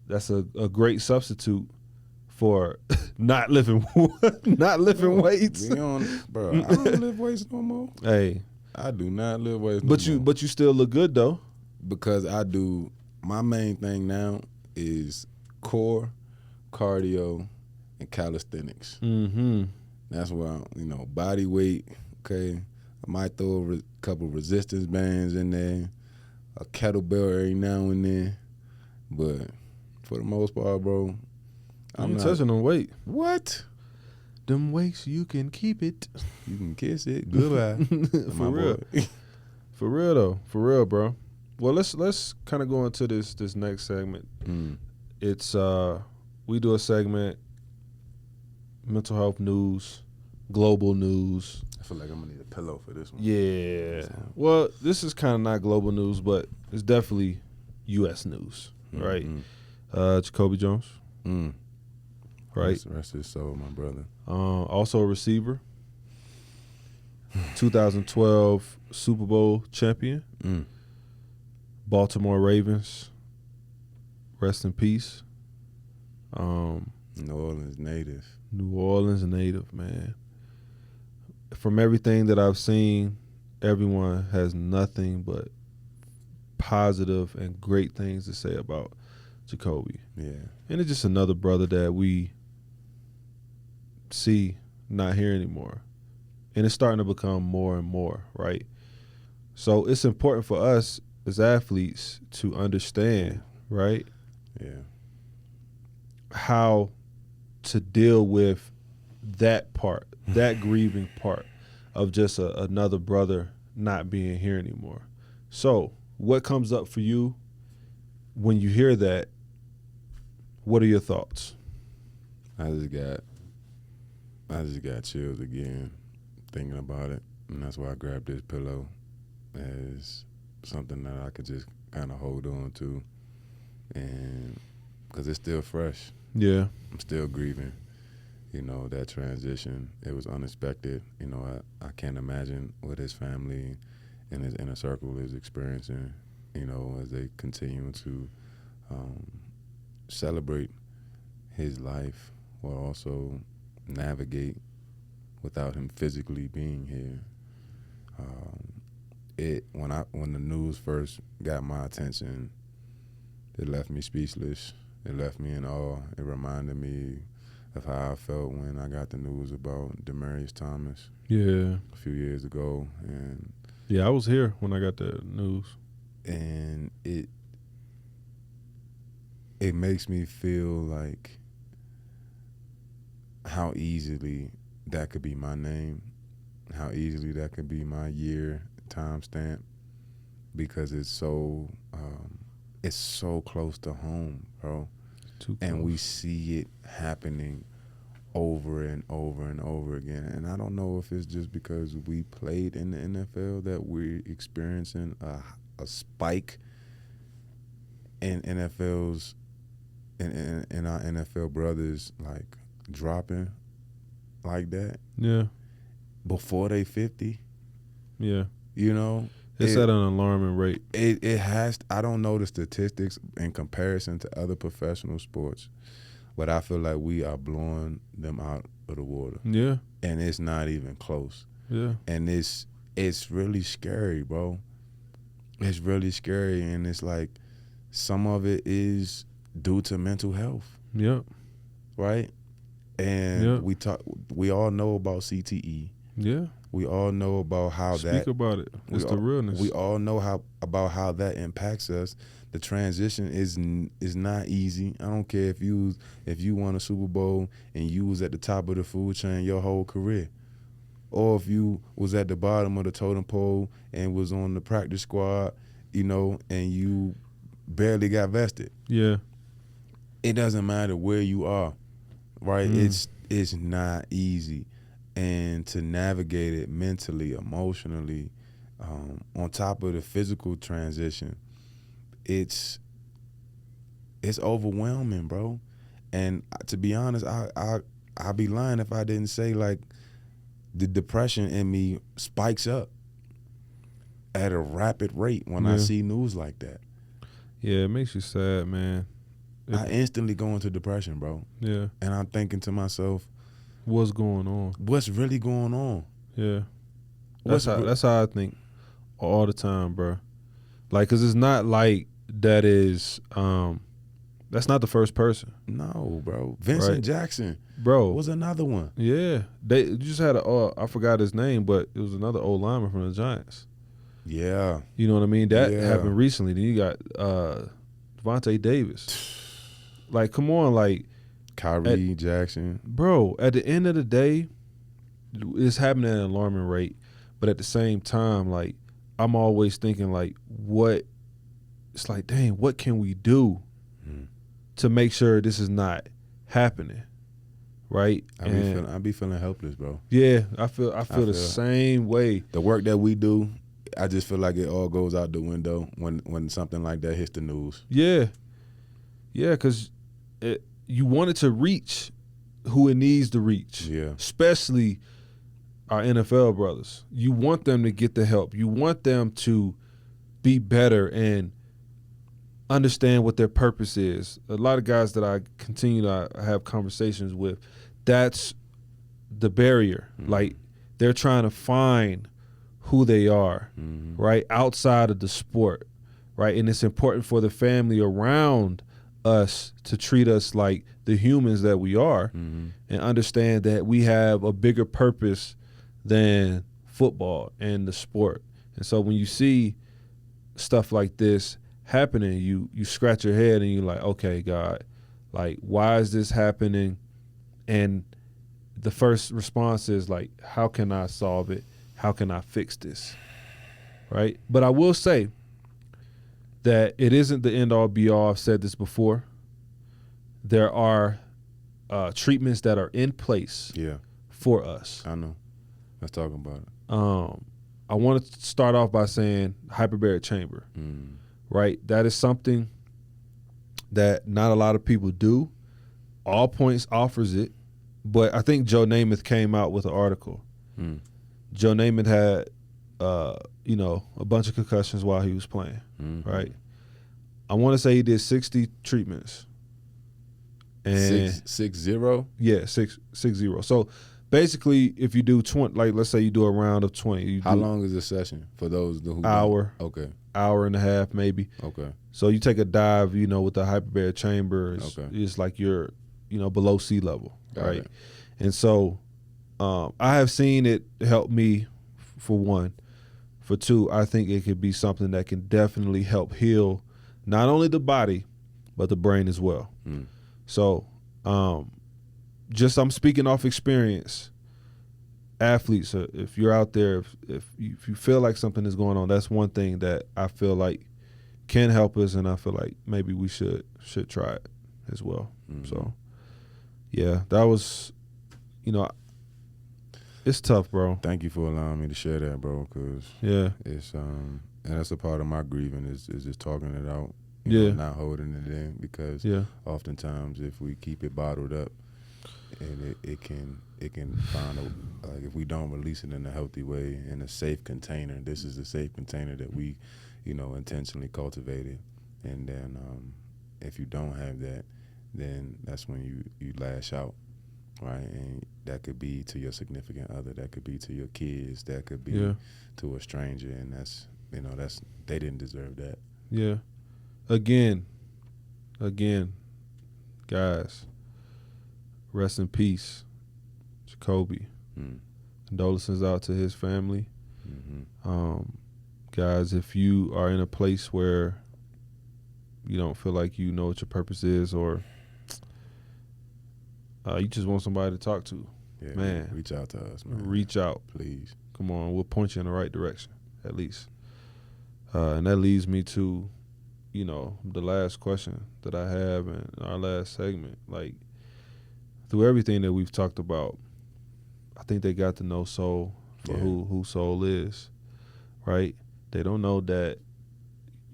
that's a great substitute for not lifting weights. Bro, I don't lift weights no more. Hey, I do not lift weights no more. But you still look good though. Because I do, my main thing now is core, cardio, and calisthenics. That's where body weight. Okay, I might throw a couple resistance bands in there, a kettlebell every now and then, but for the most part, bro, I'm not touching on weight. What? Them weights, you can keep it. You can kiss it. Goodbye. For real. For real though. For real, bro. Well, let's kind of go into this next segment. It's we do a segment, mental health news, global news. I feel like I'm gonna need a pillow for this one. Yeah. Well, this is kind of not global news, but it's definitely U.S. news, right? Jacoby Jones, right? Rest his soul, my brother. Also a receiver. 2012 Super Bowl champion. Baltimore Ravens. Rest in peace. New Orleans native. New Orleans native, man. From everything that I've seen, everyone has nothing but positive and great things to say about Jacoby. Yeah. And it's just another brother that we see not here anymore. And it's starting to become more and more, right? So it's important for us as athletes to understand, right? Yeah. How to deal with that part, that grieving part of just another brother not being here anymore. So what comes up for you when you hear that? What are your thoughts? I just got chills again thinking about it, and that's why I grabbed this pillow as something that I could just kind of hold on to, and because it's still fresh. Yeah. I'm still grieving, that transition. It was unexpected. I can't imagine what his family and his inner circle is experiencing, as they continue to celebrate his life while also navigate without him physically being here. When the news first got my attention, it left me speechless. It left me in awe. It reminded me of how I felt when I got the news about Demaryius Thomas. Yeah. A few years ago, and yeah, I was here when I got the news. And it makes me feel like how easily that could be my name, how easily that could be my year timestamp, because it's so close to home, bro. And we see it happening over and over and over again. And I don't know if it's just because we played in the NFL that we're experiencing a spike in NFL's in our NFL brothers like dropping like that. Yeah. Before they 50. Yeah. It's at an alarming rate. It has. I don't know the statistics in comparison to other professional sports, but I feel like we are blowing them out of the water. Yeah. And it's not even close. Yeah. And it's really scary, bro. It's really scary, and it's like some of it is due to mental health. Yep. Right? And we all know about CTE. Yeah. We all know about how Speak about it. It's the realness. We all know about how that impacts us. The transition is not easy. I don't care if you won a Super Bowl and you was at the top of the food chain your whole career, or if you was at the bottom of the totem pole and was on the practice squad, and you barely got vested. Yeah. It doesn't matter where you are, right? It's not easy. And to navigate it mentally, emotionally, on top of the physical transition, it's overwhelming, bro. And to be honest, I'd be lying if I didn't say, like, the depression in me spikes up at a rapid rate when I see news like that. Yeah, it makes you sad, man. I instantly go into depression, bro. Yeah. And I'm thinking to myself, what's going on? What's really going on? Yeah. That's how I think all the time, bro. Like, cause it's not like that is that's not the first person. No, bro. Vincent Jackson, bro, was another one. Yeah, they just had I forgot his name, but it was another old lineman from the Giants. Yeah, you know what I mean. That happened recently. Then you got Devontae Davis. Like, come on, like Kyrie Jackson, bro. At the end of the day, it's happening at an alarming rate. But at the same time, like, I'm always thinking, like, it's like, dang, what can we do to make sure this is not happening, right? I be feeling helpless, bro. Yeah, I feel the same way. The work that we do, I just feel like it all goes out the window when something like that hits the news. Yeah. Yeah, because you want it to reach who it needs to reach. Yeah. Especially our NFL brothers. You want them to get the help. You want them to be better and understand what their purpose is. A lot of guys that I continue to have conversations with, that's the barrier. Mm-hmm. Like, they're trying to find who they are, Mm-hmm. right, outside of the sport, right? And it's important for the family around us to treat us like the humans that we are, Mm-hmm. and understand that we have a bigger purpose than football and the sport. And so when you see stuff like this happening, you scratch your head and you're like, okay, God, like, why is this happening? And the first response is like, how can I solve it? How can I fix this? Right? But I will say that it isn't the end all be all. I've said this before. There are treatments that are in place for us. I know. Let's talk about it. I want to start off by saying hyperbaric chamber, right? That is something that not a lot of people do. All Points offers it, but I think Joe Namath came out with an article. Joe Namath had, a bunch of concussions while he was playing, right? I want to say he did 60 treatments. And 6-0? Yeah, 6-0. So basically, if you do 20, like let's say you do a round of 20. How long is the session for those who hour? Don't? Okay. Hour and a half maybe. Okay. So you take a dive, with the hyperbaric chamber. It's like you're, below sea level, right? It. And so I have seen it help me, for one. For two, I think it could be something that can definitely help heal not only the body, but the brain as well. So I'm speaking off experience. Athletes, if you're out there, if you feel like something is going on, that's one thing that I feel like can help us, and I feel like maybe we should try it as well. So, yeah, that was, it's tough, bro. Thank you for allowing me to share that, bro, because it's and that's a part of my grieving is just talking it out. You know, not holding it in, because oftentimes if we keep it bottled up, and it can find like if we don't release it in a healthy way, in a safe container. This is a safe container that we, intentionally cultivated, and then if you don't have that, then that's when you lash out, right? And that could be to your significant other, that could be to your kids, that could be to a stranger, and that's they didn't deserve that. Yeah. Again, guys, rest in peace, Jacoby. Condolences out to his family. Guys, if you are in a place where you don't feel like you know what your purpose is, or you just want somebody to talk to, man, reach out to us, man. Reach out. Please. Come on, we'll point you in the right direction, at least. And that leads me to, the last question that I have in our last segment. Like, through everything that we've talked about, I think they got to know Soul for who Soul is, right? They don't know that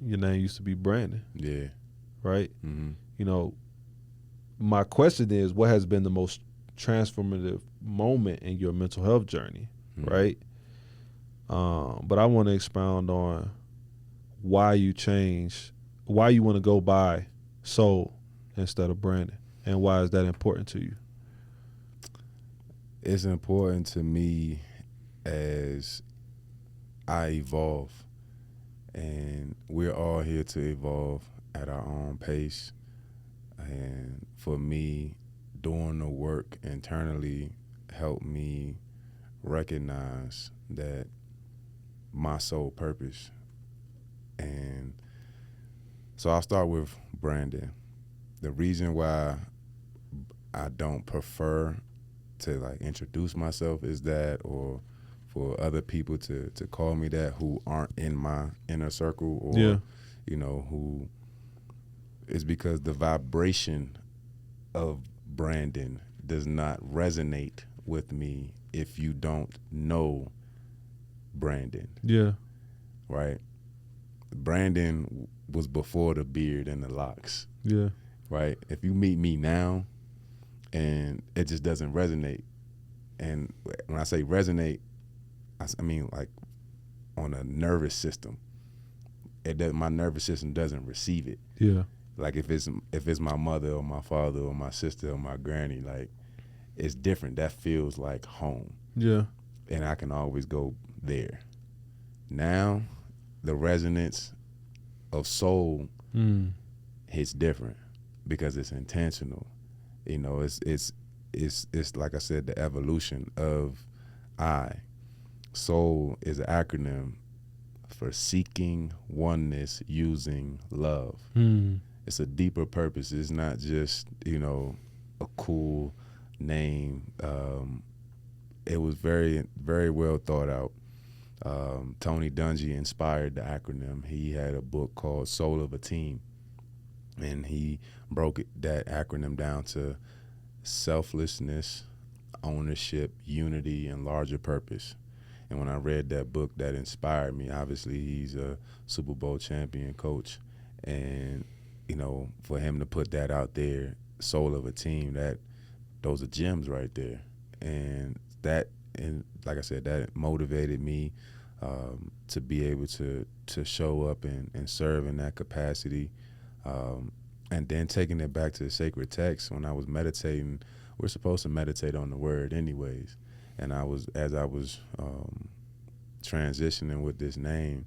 your name used to be Brandon. Yeah. Right? My question is, what has been the most transformative moment in your mental health journey, right? But I want to expound on why you changed, why you want to go by Soul instead of Brandon, and why is that important to you? It's important to me as I evolve, and we're all here to evolve at our own pace. And for me, doing the work internally helped me recognize that my sole purpose. And so I'll start with Brandon. The reason why I don't prefer to introduce myself is that, or for other people to call me that who aren't in my inner circle, or who is because the vibration of Brandon does not resonate with me if you don't know Brandon. Yeah. Right? Brandon was before the beard and the locks. Yeah. right? If you meet me now and it just doesn't resonate, and when I say resonate, I mean like on a nervous system. My nervous system doesn't receive it. Yeah. Like if it's my mother or my father or my sister or my granny, like it's different. That feels like home. Yeah. And I can always go there. Now, the resonance of soul hits different because it's intentional. You know, it's like I said, the evolution of I. Soul is an acronym for seeking oneness using love. It's a deeper purpose. It's not just, you know, a cool name. It was very, very well thought out. Tony Dungy inspired the acronym. He had a book called Soul of a Team, and he broke that acronym down to selflessness, ownership, unity, and larger purpose. And when I read that book, that inspired me. Obviously, he's a Super Bowl champion coach, and you know, for him to put that out there, soul of a team, those are gems right there. And like I said, that motivated me to be able to show up and serve in that capacity. And then taking it back to the sacred text, when I was meditating, we're supposed to meditate on the word anyways. And as I was transitioning with this name,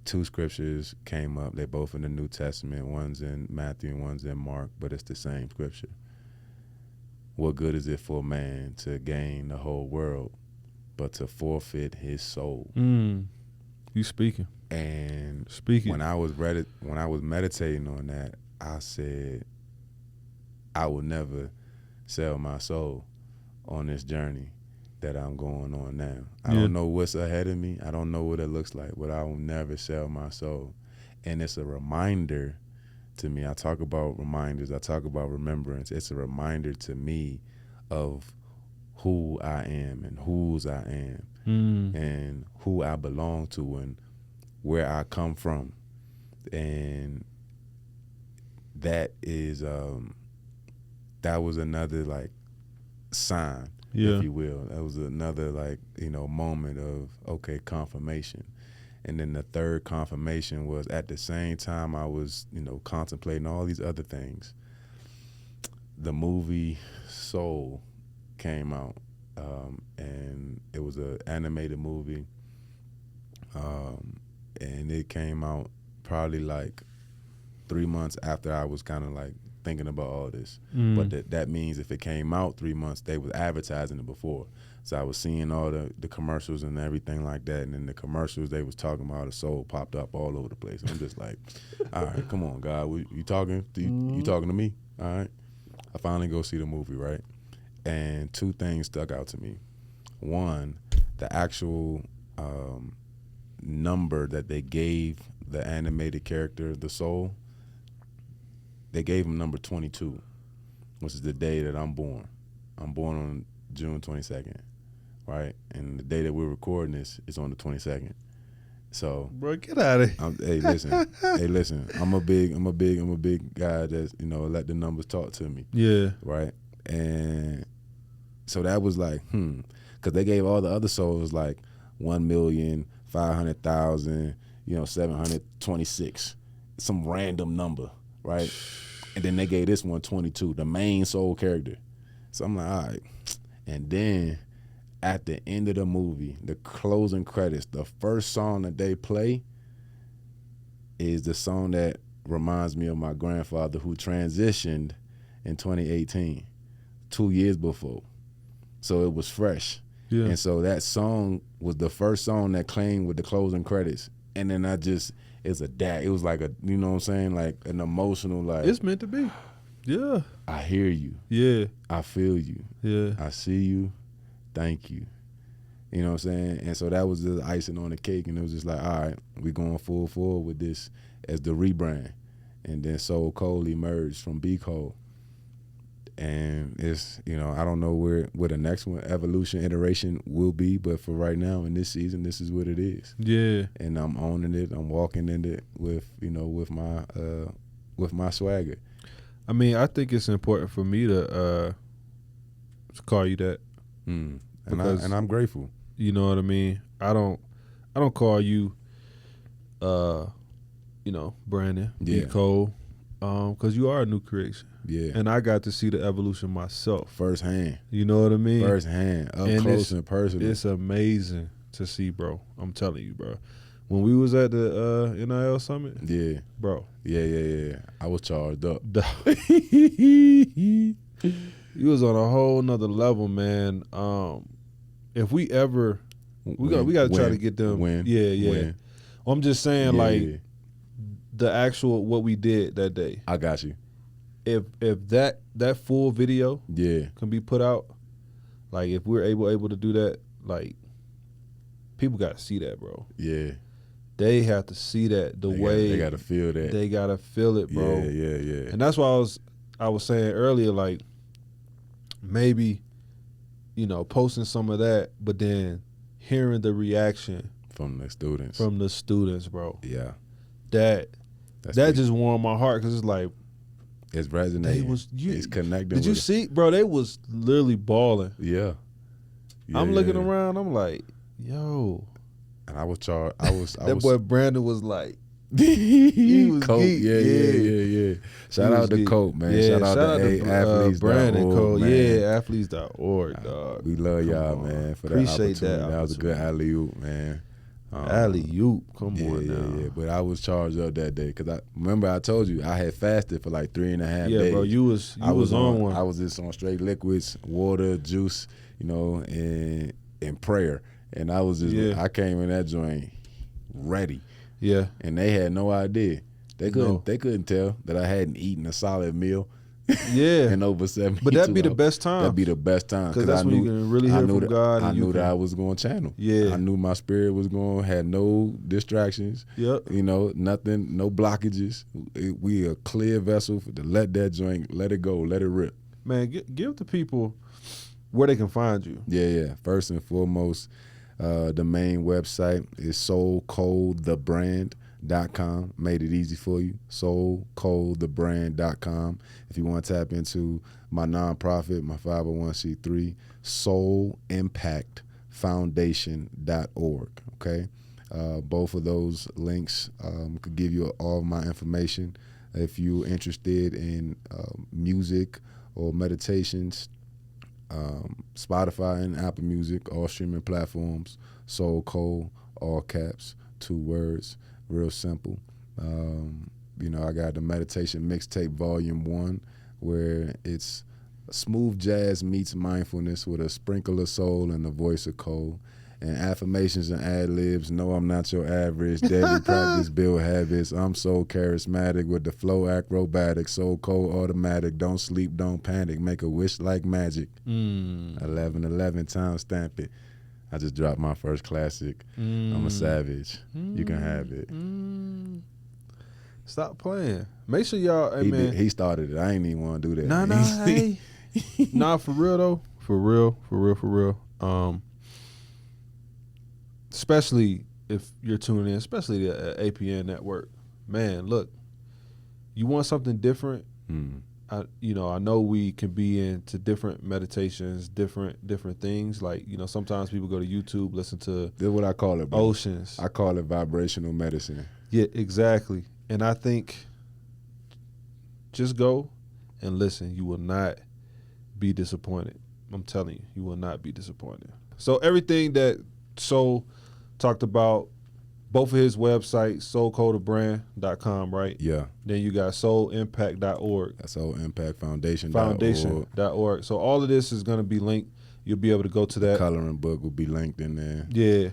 2 scriptures came up. They're both in the New Testament. One's in Matthew and one's in Mark, but it's the same scripture. What good is it for a man to gain the whole world, but to forfeit his soul? You speaking. And Speaking. when I was meditating on that, I said, I will never sell my soul on this journey that I'm going on now. I don't know what's ahead of me. I don't know what it looks like, but I will never sell my soul. And it's a reminder to me. I talk about reminders. I talk about remembrance. It's a reminder to me of who I am and whose I am and who I belong to and where I come from. And that is that was another like sign, if you will. That was another like, you know, moment of, okay, confirmation. And then the third confirmation was at the same time I was, you know, contemplating all these other things. The movie Soul came out, and it was an animated movie, and it came out probably like 3 months after I was kind of like thinking about all this. But that means if it came out 3 months, they was advertising it before. So I was seeing all the commercials and everything like that. And in the commercials, they was talking about the soul popped up all over the place. I'm just like, all right, come on, God. You talking? You talking to me? All right. I finally go see the movie, right? And 2 things stuck out to me. One, the actual number that they gave the animated character, the soul, they gave him number 22, which is the day that I'm born. I'm born on June 22nd, right? And the day that we're recording this is on the 22nd. So, bro, get out of here. Hey, listen. I'm a big guy that's, you know, let the numbers talk to me. Yeah. Right. And so that was like, because they gave all the other souls like 1,500,000, you know, 726, some random number, right? And then they gave this one 22, the main soul character. So I'm like, all right. And then at the end of the movie, the closing credits, the first song that they play is the song that reminds me of my grandfather who transitioned in 2018, 2 years before. So it was fresh. Yeah. And so that song was the first song that came with the closing credits. And then it was like a, you know what I'm saying, like an emotional, like, it's meant to be. Yeah. I hear you. Yeah. I feel you. Yeah. I see you. Thank you. You know what I'm saying? And so that was the icing on the cake, and it was just like, all right, we're going full forward with this as the rebrand. And then Soul Cole emerged from B Cole. And it's, you know, I don't know where the next one, evolution, iteration will be, but for right now in this season, this is what it is. Yeah. And I'm owning it. I'm walking in it with, you know, with with my swagger. I mean, I think it's important for me to call you that. And Because- I'm grateful. You know what I mean? I don't call you, Brandon, Yeah. B. Cole, because you are a new creation. Yeah. And I got to see the evolution myself. Firsthand. You know what I mean? Firsthand. Up And close and personal. It's amazing to see, bro. I'm telling you, bro. When we was at the NIL Summit, Yeah. bro. Yeah. I was charged up. You was on a whole nother level, man. If we ever, we got to try to get them. Win. Yeah. Win. I'm just saying, Yeah. the actual what we did that day. I got you. If that full video Yeah. can be put out, like if we're able to do that, like people got to see that, bro. Yeah. They have to see that They got to feel that. They got to feel it, bro. Yeah. And that's why I was saying earlier, like maybe, posting some of that, but then hearing the reaction from the students. Bro. Yeah. That That's just warmed my heart because it's like it's resonating. It's connecting. Did you see, bro? They was literally balling. Yeah. I'm looking around. I'm like, yo. And I was charged. That boy Brandon was like, he was Cope. geek. Yeah. Shout out to Cope, man. Yeah, shout out to athletes. Brandon Cole. Man. Yeah, athletes.org, dog. We love y'all, man, for that Appreciate opportunity. That was a good opportunity. alley-oop, man. Alley-oop. Come on now. Yeah. But I was charged up that day because I remember I told you I had fasted for like 3.5 days. Yeah, bro, you was on one. I was just on straight liquids, water, juice, and prayer. And I was just I came in that joint ready. Yeah. And they had no idea. They couldn't tell that I hadn't eaten a solid meal. Yeah. in over 7. But that'd be the best time. That'd be the best time. Because that's when you can really hear from God. I knew that I was going to channel. Yeah. I knew my spirit was going, had no distractions. Yep. Nothing, no blockages. We a clear vessel to let that joint, let it go, let it rip. Man, give the people where they can find you. Yeah. First and foremost, the main website is soulcodethebrand.com. Made it easy for you. soulcodethebrand.com. If you want to tap into my nonprofit, my 501c3, soulimpactfoundation.org. Okay, both of those links could give you all my information. If you're interested in music or meditations, Spotify and Apple Music, all streaming platforms. Soul Code, all caps, 2 words, real simple. I got the meditation mixtape volume 1, where it's smooth jazz meets mindfulness with a sprinkle of soul and the voice of Cole. And affirmations and ad-libs. No, I'm not your average. Daily practice, build habits. I'm so charismatic with the flow acrobatic. So cold automatic. Don't sleep, don't panic. Make a wish like magic. 1111 time stamp it. I just dropped my first classic. I'm a savage. You can have it. Stop playing. Make sure y'all, man. He started it. I ain't even want to do that. Nah, hey. Nah, for real though. For real. Especially if you're tuning in, especially the APN network. Man, look, you want something different. I know we can be into different meditations, different things. Like, sometimes people go to YouTube, listen to this is what I call it, bro. Oceans. I call it vibrational medicine. Yeah, exactly. And I think just go and listen. You will not be disappointed. I'm telling you, you will not be disappointed. So everything that Soul talked about, both of his websites, soulcodethebrand.com, right? Yeah. Then you got soulimpact.org. That's Foundation.org. Foundation.org. So all of this is going to be linked. You'll be able to go to that. Coloring book will be linked in there. Yeah.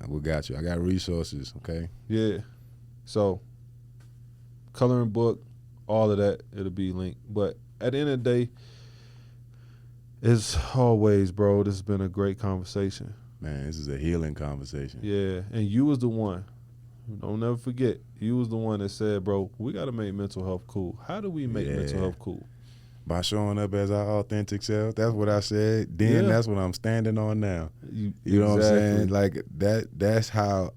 We got you. I got resources, okay? Yeah. So coloring book, all of that, it'll be linked. But at the end of the day, as always, bro, this has been a great conversation. Man, this is a healing conversation. Yeah, and you was the one. Don't never forget. You was the one that said, bro, we got to make mental health cool. How do we make mental health cool? By showing up as our authentic self. That's what I said. Then that's what I'm standing on now. You know what I'm saying? Like that's how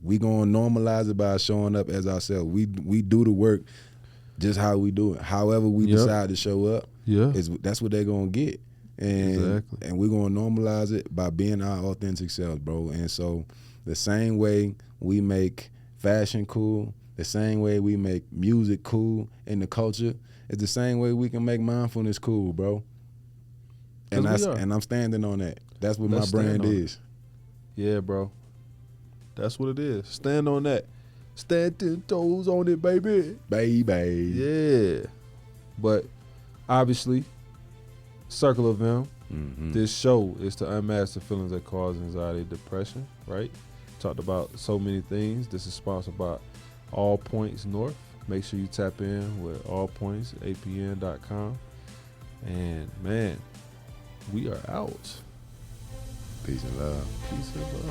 we gonna normalize it by showing up as ourselves. We do the work just how we do it. However we decide to show up, that's what they're gonna get. And we're gonna normalize it by being our authentic selves, bro. And so the same way we make fashion cool, the same way we make music cool in the culture, is the same way we can make mindfulness cool, bro. And I'm standing on that. That's what my brand is. Yeah, bro. That's what it is. Stand on that. Stand 10 toes on it, baby. Baby. Yeah. But obviously, Circle of M, this show is to unmask the feelings that cause anxiety and depression, right? Talked about so many things. This is sponsored by All Points North. Make sure you tap in with All Points, apn.com. And man, we are out. Peace and love. Peace and love.